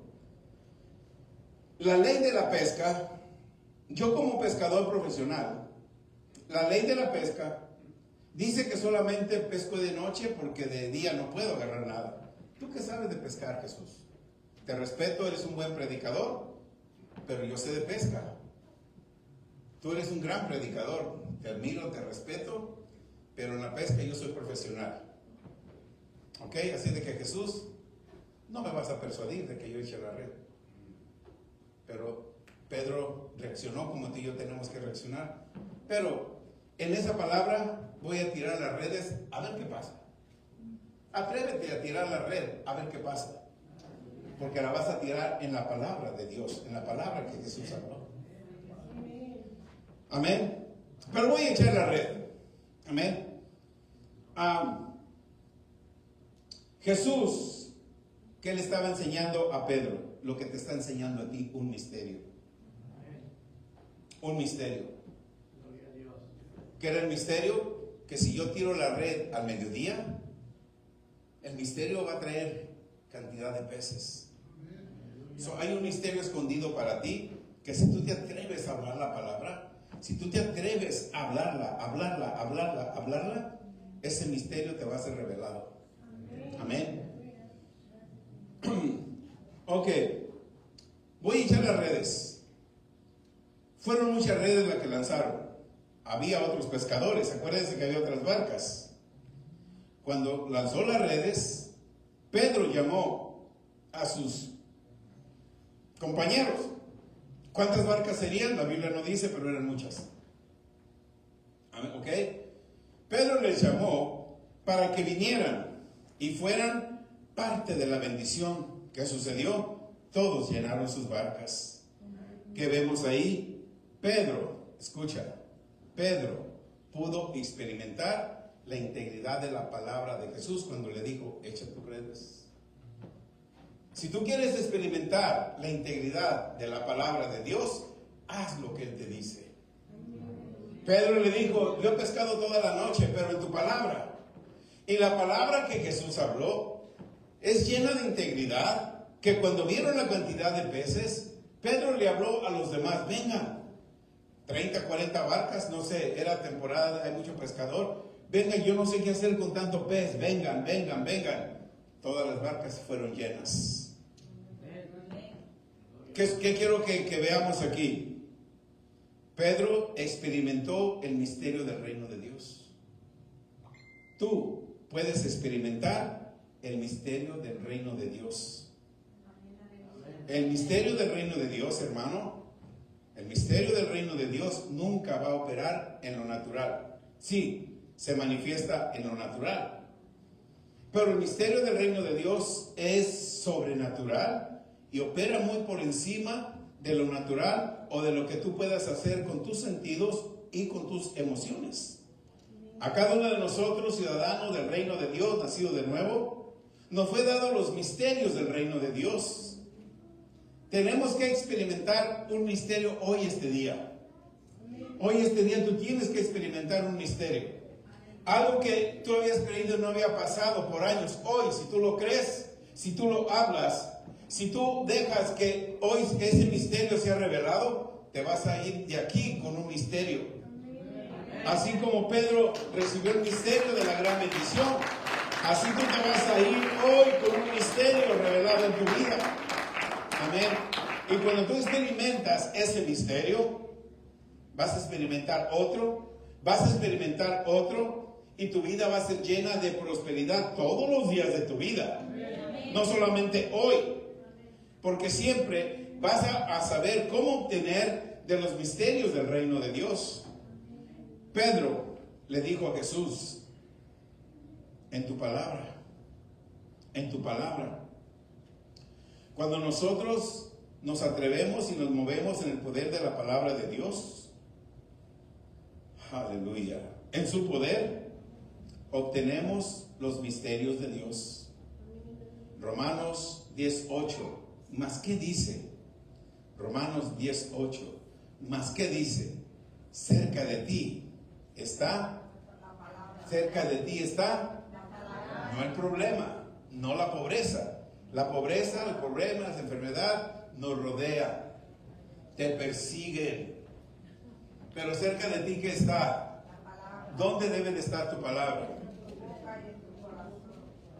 la ley de la pesca, yo como pescador profesional, la ley de la pesca dice que solamente pesco de noche porque de día no puedo agarrar nada. ¿Tú qué sabes de pescar, Jesús? Te respeto, eres un buen predicador, pero yo sé de pesca. Tú eres un gran predicador, te admiro, te respeto, pero en la pesca yo soy profesional. ¿Ok? Así de que Jesús, no me vas a persuadir de que yo eche la red. Pero Pedro reaccionó como tú y yo tenemos que reaccionar. Pero en esa palabra voy a tirar las redes a ver qué pasa. Atrévete a tirar la red a ver qué pasa. Porque la vas a tirar en la palabra de Dios, en la palabra que Jesús habló. Amén. Pero voy a echar la red. Amén. Jesús, ¿qué le estaba enseñando a Pedro? Lo que te está enseñando a ti, un misterio. Un misterio. ¿Qué era el misterio? Que si yo tiro la red al mediodía, el misterio va a traer cantidad de peces. Hay un misterio escondido para ti, que si tú te atreves a hablar la palabra, si tú te atreves a hablarla, ese misterio te va a ser revelado. Amén. Ok, voy a echar las redes. Fueron muchas redes las que lanzaron. Había otros pescadores, acuérdense que había otras barcas. Cuando lanzó las redes, Pedro llamó a sus compañeros. ¿Cuántas barcas serían? La Biblia no dice, pero eran muchas. ¿Ok? Pedro les llamó para que vinieran y fueran parte de la bendición que sucedió. Todos llenaron sus barcas. ¿Qué vemos ahí? Pedro, escucha, Pedro pudo experimentar la integridad de la palabra de Jesús cuando le dijo: echa tus redes. Si tú quieres experimentar la integridad de la palabra de Dios, haz lo que Él te dice. Pedro le dijo: yo he pescado toda la noche, pero en tu palabra. Y la palabra que Jesús habló es llena de integridad, que cuando vieron la cantidad de peces, Pedro le habló a los demás: vengan, 30, 40 barcas, no sé, era temporada, hay mucho pescador. Vengan, yo no sé qué hacer con tanto pez, vengan. Todas las barcas fueron llenas. ¿Qué quiero que veamos aquí? Pedro experimentó el misterio del reino de Dios. Tú puedes experimentar el misterio del reino de Dios. El misterio del reino de Dios, hermano, el misterio del reino de Dios nunca va a operar en lo natural. Sí, se manifiesta en lo natural, pero el misterio del reino de Dios es sobrenatural y opera muy por encima de lo natural o de lo que tú puedas hacer con tus sentidos y con tus emociones. A cada uno de nosotros, ciudadanos del reino de Dios, nacido de nuevo, nos fue dado los misterios del reino de Dios. Tenemos que experimentar un misterio hoy este día. Hoy este día tú tienes que experimentar un misterio. Algo que tú habías creído no había pasado por años. Hoy, si tú lo crees, si tú lo hablas, si tú dejas que hoy ese misterio sea revelado, te vas a ir de aquí con un misterio. Así como Pedro recibió el misterio de la gran bendición, así tú te vas a ir hoy con un misterio revelado en tu vida. Amén. Y cuando tú experimentas ese misterio, vas a experimentar otro, y tu vida va a ser llena de prosperidad todos los días de tu vida. No solamente hoy, porque siempre vas a saber cómo obtener de los misterios del reino de Dios. Pedro le dijo a Jesús, en tu palabra. Cuando nosotros nos atrevemos y nos movemos en el poder de la palabra de Dios, aleluya, en su poder obtenemos los misterios de Dios. Romanos 10:8, ¿más qué dice? Romanos 10:8, ¿más qué dice? Cerca de ti está, no el problema, no la pobreza. La pobreza, el problema, la enfermedad nos rodea, te persiguen. Pero cerca de ti, ¿qué está? ¿Dónde debe de estar tu palabra?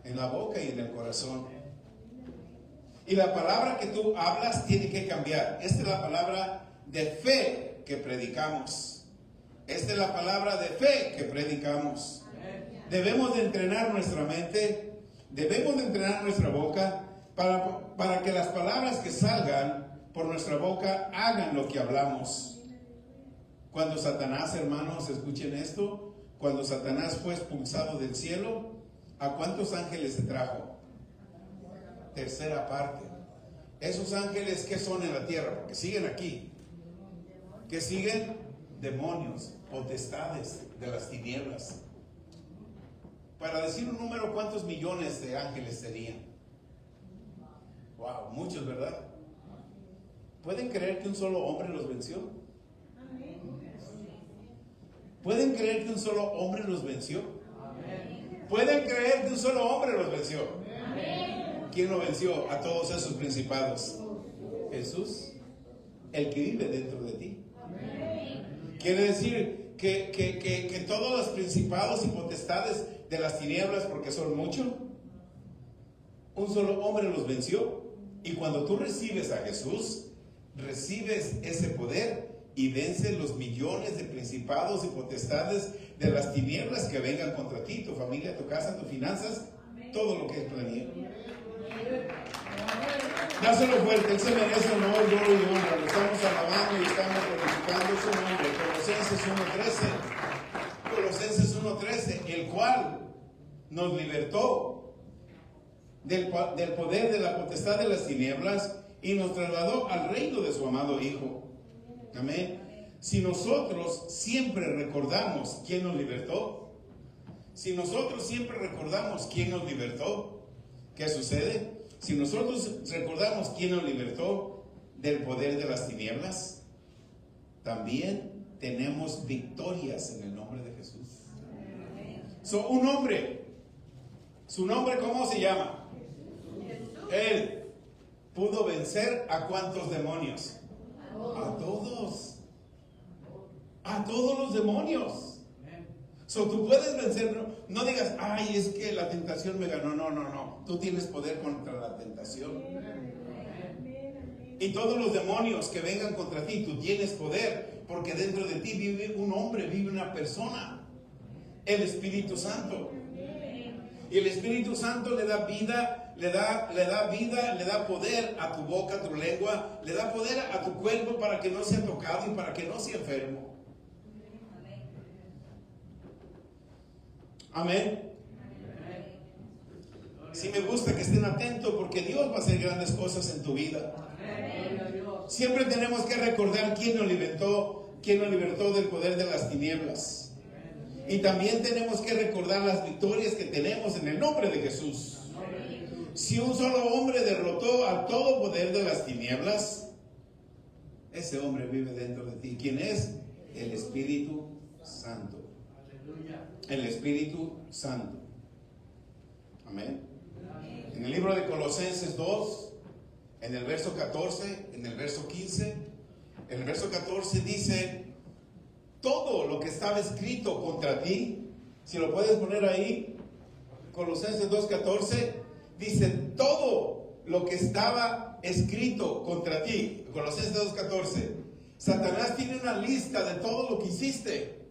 En la boca y en el corazón. Y la palabra que tú hablas tiene que cambiar. Esta es la palabra de fe que predicamos. Esta es la palabra de fe que predicamos. Debemos de entrenar nuestra mente, debemos de entrenar nuestra boca para que las palabras que salgan por nuestra boca hagan lo que hablamos. Cuando Satanás, hermanos, escuchen esto, cuando Satanás fue expulsado del cielo, ¿a cuántos ángeles se trajo? Tercera parte. Esos ángeles, ¿qué son en la tierra? Porque siguen aquí. ¿Qué siguen? Demonios, potestades de las tinieblas. Para decir un número, ¿cuántos millones de ángeles serían? Wow, muchos, ¿verdad? ¿Pueden creer que un solo hombre los venció? ¿Pueden creer que un solo hombre los venció? ¿Pueden creer que un solo hombre los venció? ¿Quién lo venció a todos esos principados? Jesús, el que vive dentro de ti. Quiere decir que todos los principados y potestades de las tinieblas, porque son muchos, un solo hombre los venció. Y cuando tú recibes a Jesús, recibes ese poder y vences los millones de principados y potestades de las tinieblas que vengan contra ti, tu familia, tu casa, tus finanzas, todo lo que es planeado. Dáselo fuerte, Él se merece honor, gloria y honra. Lo estamos alabando y estamos glorificando su nombre. Colosenses 1:13, el cual nos libertó del poder de la potestad de las tinieblas y nos trasladó al reino de su amado Hijo. Amén. Si nosotros siempre recordamos quién nos libertó, ¿qué sucede? Si nosotros recordamos quién nos libertó del poder de las tinieblas, también tenemos victorias en el nombre de Jesús. Un hombre, ¿su nombre cómo se llama? Él pudo vencer ¿a cuántos demonios? A todos. A todos los demonios. Tú puedes vencer, no digas, ay, es que la tentación me ganó. No. Tú tienes poder contra la tentación. Y todos los demonios que vengan contra ti, tú tienes poder, porque dentro de ti vive un hombre, vive una persona, el Espíritu Santo. Y el Espíritu Santo le da vida, le da poder a tu boca, a tu lengua, le da poder a tu cuerpo para que no sea tocado y para que no sea enfermo. Amén. Sí, me gusta que estén atentos porque Dios va a hacer grandes cosas en tu vida. Siempre tenemos que recordar quién nos libertó del poder de las tinieblas. Y también tenemos que recordar las victorias que tenemos en el nombre de Jesús. Si un solo hombre derrotó al todo poder de las tinieblas, ese hombre vive dentro de ti. ¿Quién es? El Espíritu Santo. El Espíritu Santo. Amén. En el libro de Colosenses 2, en el verso 14, en el verso 15, en el verso 14 dice: todo lo que estaba escrito contra ti, si lo puedes poner ahí, Colosenses 2:14, dice todo lo que estaba escrito contra ti. Colosenses 2:14. Satanás tiene una lista de todo lo que hiciste.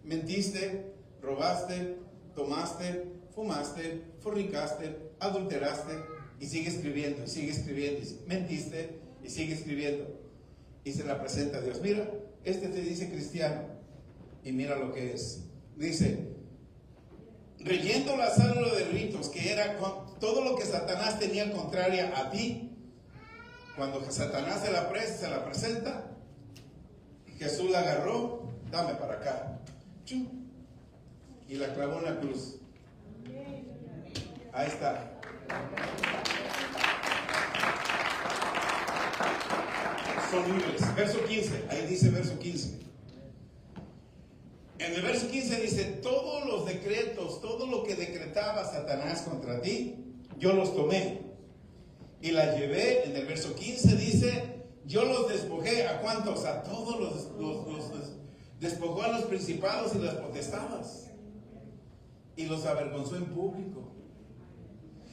Mentiste, robaste, tomaste, fumaste, fornicaste, adulteraste, y sigue escribiendo, y sigue escribiendo, y mentiste, y sigue escribiendo. Y se la presenta a Dios. Mira, este te dice cristiano, y mira lo que es. Dice: reyendo la sangre de ritos, que era todo lo que Satanás tenía contraria a ti. Cuando Satanás se la presenta, Jesús la agarró, dame para acá, y la clavó en la cruz. Ahí está. Son libres. Verso 15, ahí dice verso 15. En el verso 15 dice: todos los decretos, todo lo que decretaba Satanás contra ti, yo los tomé y la llevé. En el verso 15 dice: yo los despojé. ¿A cuántos? A todos los despojó, a los principados y las potestades, y los avergonzó en público.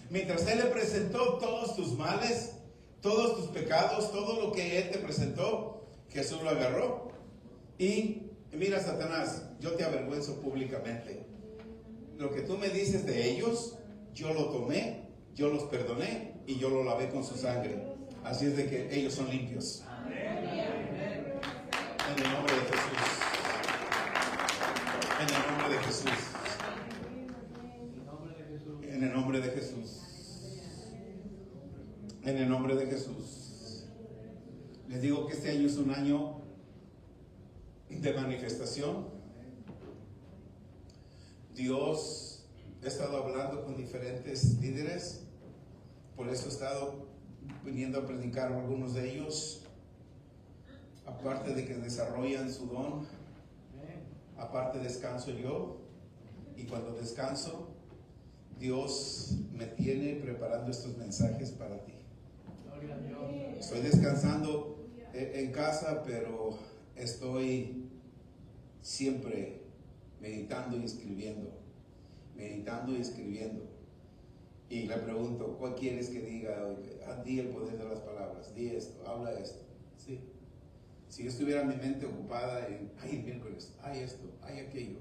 Mientras Él le presentó todos tus males, todos tus pecados, todo lo que Él te presentó, Jesús lo agarró. Y mira, Satanás, yo te avergüenzo públicamente. Lo que tú me dices de ellos, yo lo tomé, yo los perdoné y yo lo lavé con su sangre. Así es de que ellos son limpios. En el nombre de Jesús. En el nombre de Jesús. En el nombre de Jesús. En el nombre de Jesús. Les digo que este año es un año de manifestación. Dios ha estado hablando con diferentes líderes. Por eso he estado viniendo a predicar a algunos de ellos. Aparte de que desarrollan su don, aparte descanso yo. Y cuando descanso, Dios me tiene preparando estos mensajes para ti. Estoy descansando en casa, pero estoy siempre meditando y escribiendo. Meditando y escribiendo. Y le pregunto: ¿cuál quieres que diga? Di el poder de las palabras. Di esto, habla esto. Sí. Si yo estuviera mi mente ocupada en: ay, el miércoles, hay esto, hay aquello,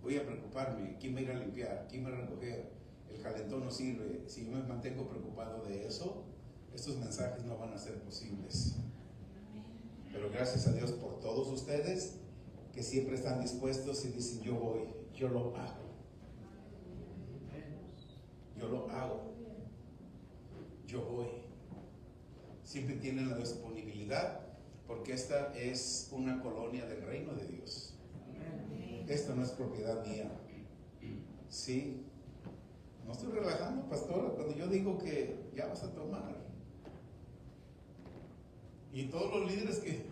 voy a preocuparme, ¿quién me irá a limpiar? ¿Quién me va a recoger? El calentón no sirve. Si yo me mantengo preocupado de eso, estos mensajes no van a ser posibles. Pero gracias a Dios por todos ustedes que siempre están dispuestos y dicen: yo voy, yo lo hago. Yo lo hago. Yo voy. Siempre tienen la disponibilidad, porque esta es una colonia del reino de Dios. Esto no es propiedad mía. Sí. No estoy relajando, pastora, cuando yo digo que ya vas a tomar. Y todos los líderes que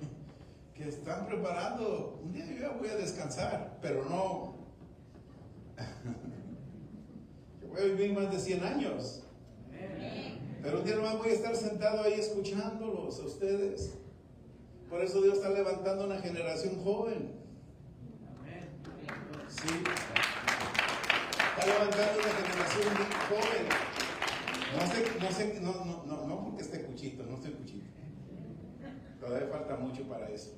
están preparando, un día yo ya voy a descansar, pero no. Yo voy a vivir más de 100 años. Pero un día nomás voy a estar sentado ahí escuchándolos a ustedes. Por eso Dios está levantando una generación joven. Sí. Está levantando una generación joven. No porque esté cuchito, no estoy cuchito. Todavía falta mucho para eso.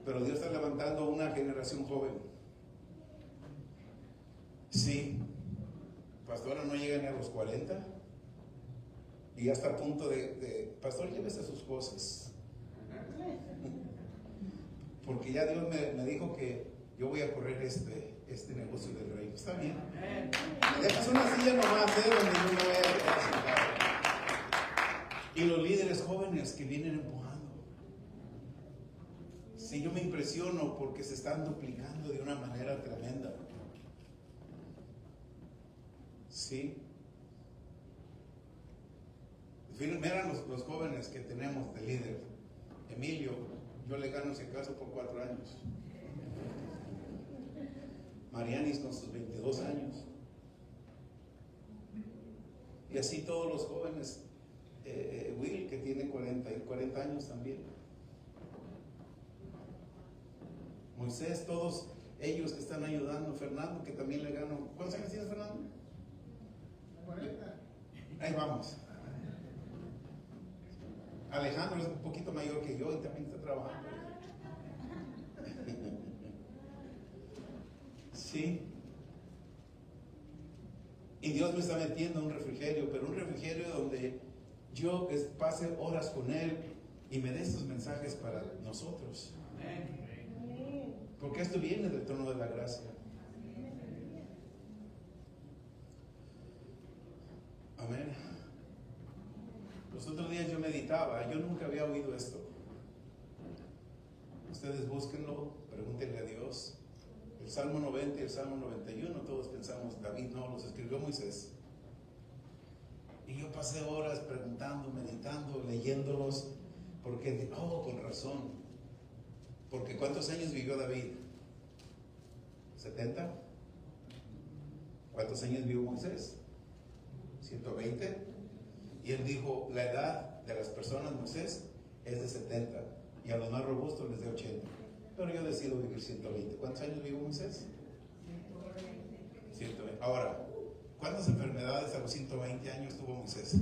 Pero Dios está levantando una generación joven. Sí. Pastora, no llega ni a los 40 y ya está a punto de pastor, llévese sus cosas, porque ya Dios me dijo que yo voy a correr este negocio del reino. Está bien, me dejas una silla nomás, donde yo me voy a quedar sentado. Y los líderes jóvenes que vienen empujando, sí, Sí, yo me impresiono porque se están duplicando de una manera tremenda. Sí. Miren los jóvenes que tenemos de líder. Emilio, yo le gano ese caso por 4 años. Marianis con sus 22 años. Y así todos los jóvenes. Will, que tiene 40 años también. Moisés, todos ellos que están ayudando. Fernando, que también le gano. ¿Cuántos años tienes, Fernando? 40. Ahí vamos. Alejandro es un poquito mayor que yo y también está trabajando. Sí. Y Dios me está metiendo en un refrigerio, pero un refrigerio donde yo pase horas con Él y me dé estos mensajes para nosotros. Porque esto viene del trono de la gracia. Amén. Los otros días yo meditaba, yo nunca había oído esto. Ustedes búsquenlo, pregúntenle a Dios. El Salmo 90 y el Salmo 91, todos pensamos, David no, los escribió Moisés. Y yo pasé horas preguntando, meditando, leyéndolos, porque, con razón. Porque ¿cuántos años vivió David? ¿70? ¿Cuántos años vivió Moisés? 120. Y él dijo, la edad de las personas, Moisés, es de 70. Y a los más robustos les de 80. Pero yo decido vivir 120. ¿Cuántos años vivió Moisés? 120. Ahora, ¿cuántas enfermedades a los 120 años tuvo Moisés?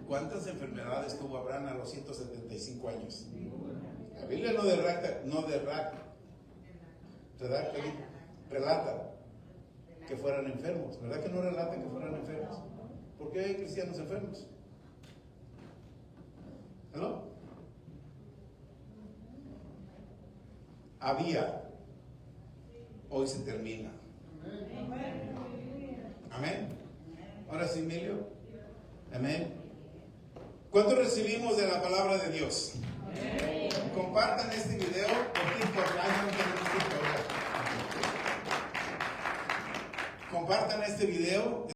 ¿Cuántas enfermedades tuvo Abraham a los 175 años? La Biblia relata que fueran enfermos. ¿Verdad que no relata que fueran enfermos? ¿Por qué hay cristianos enfermos? ¿No? Había. Hoy se termina. Amén. Ahora sí, Emilio. Amén. ¿Cuánto recibimos de la palabra de Dios? Amén. Compartan este video. Compartan este video.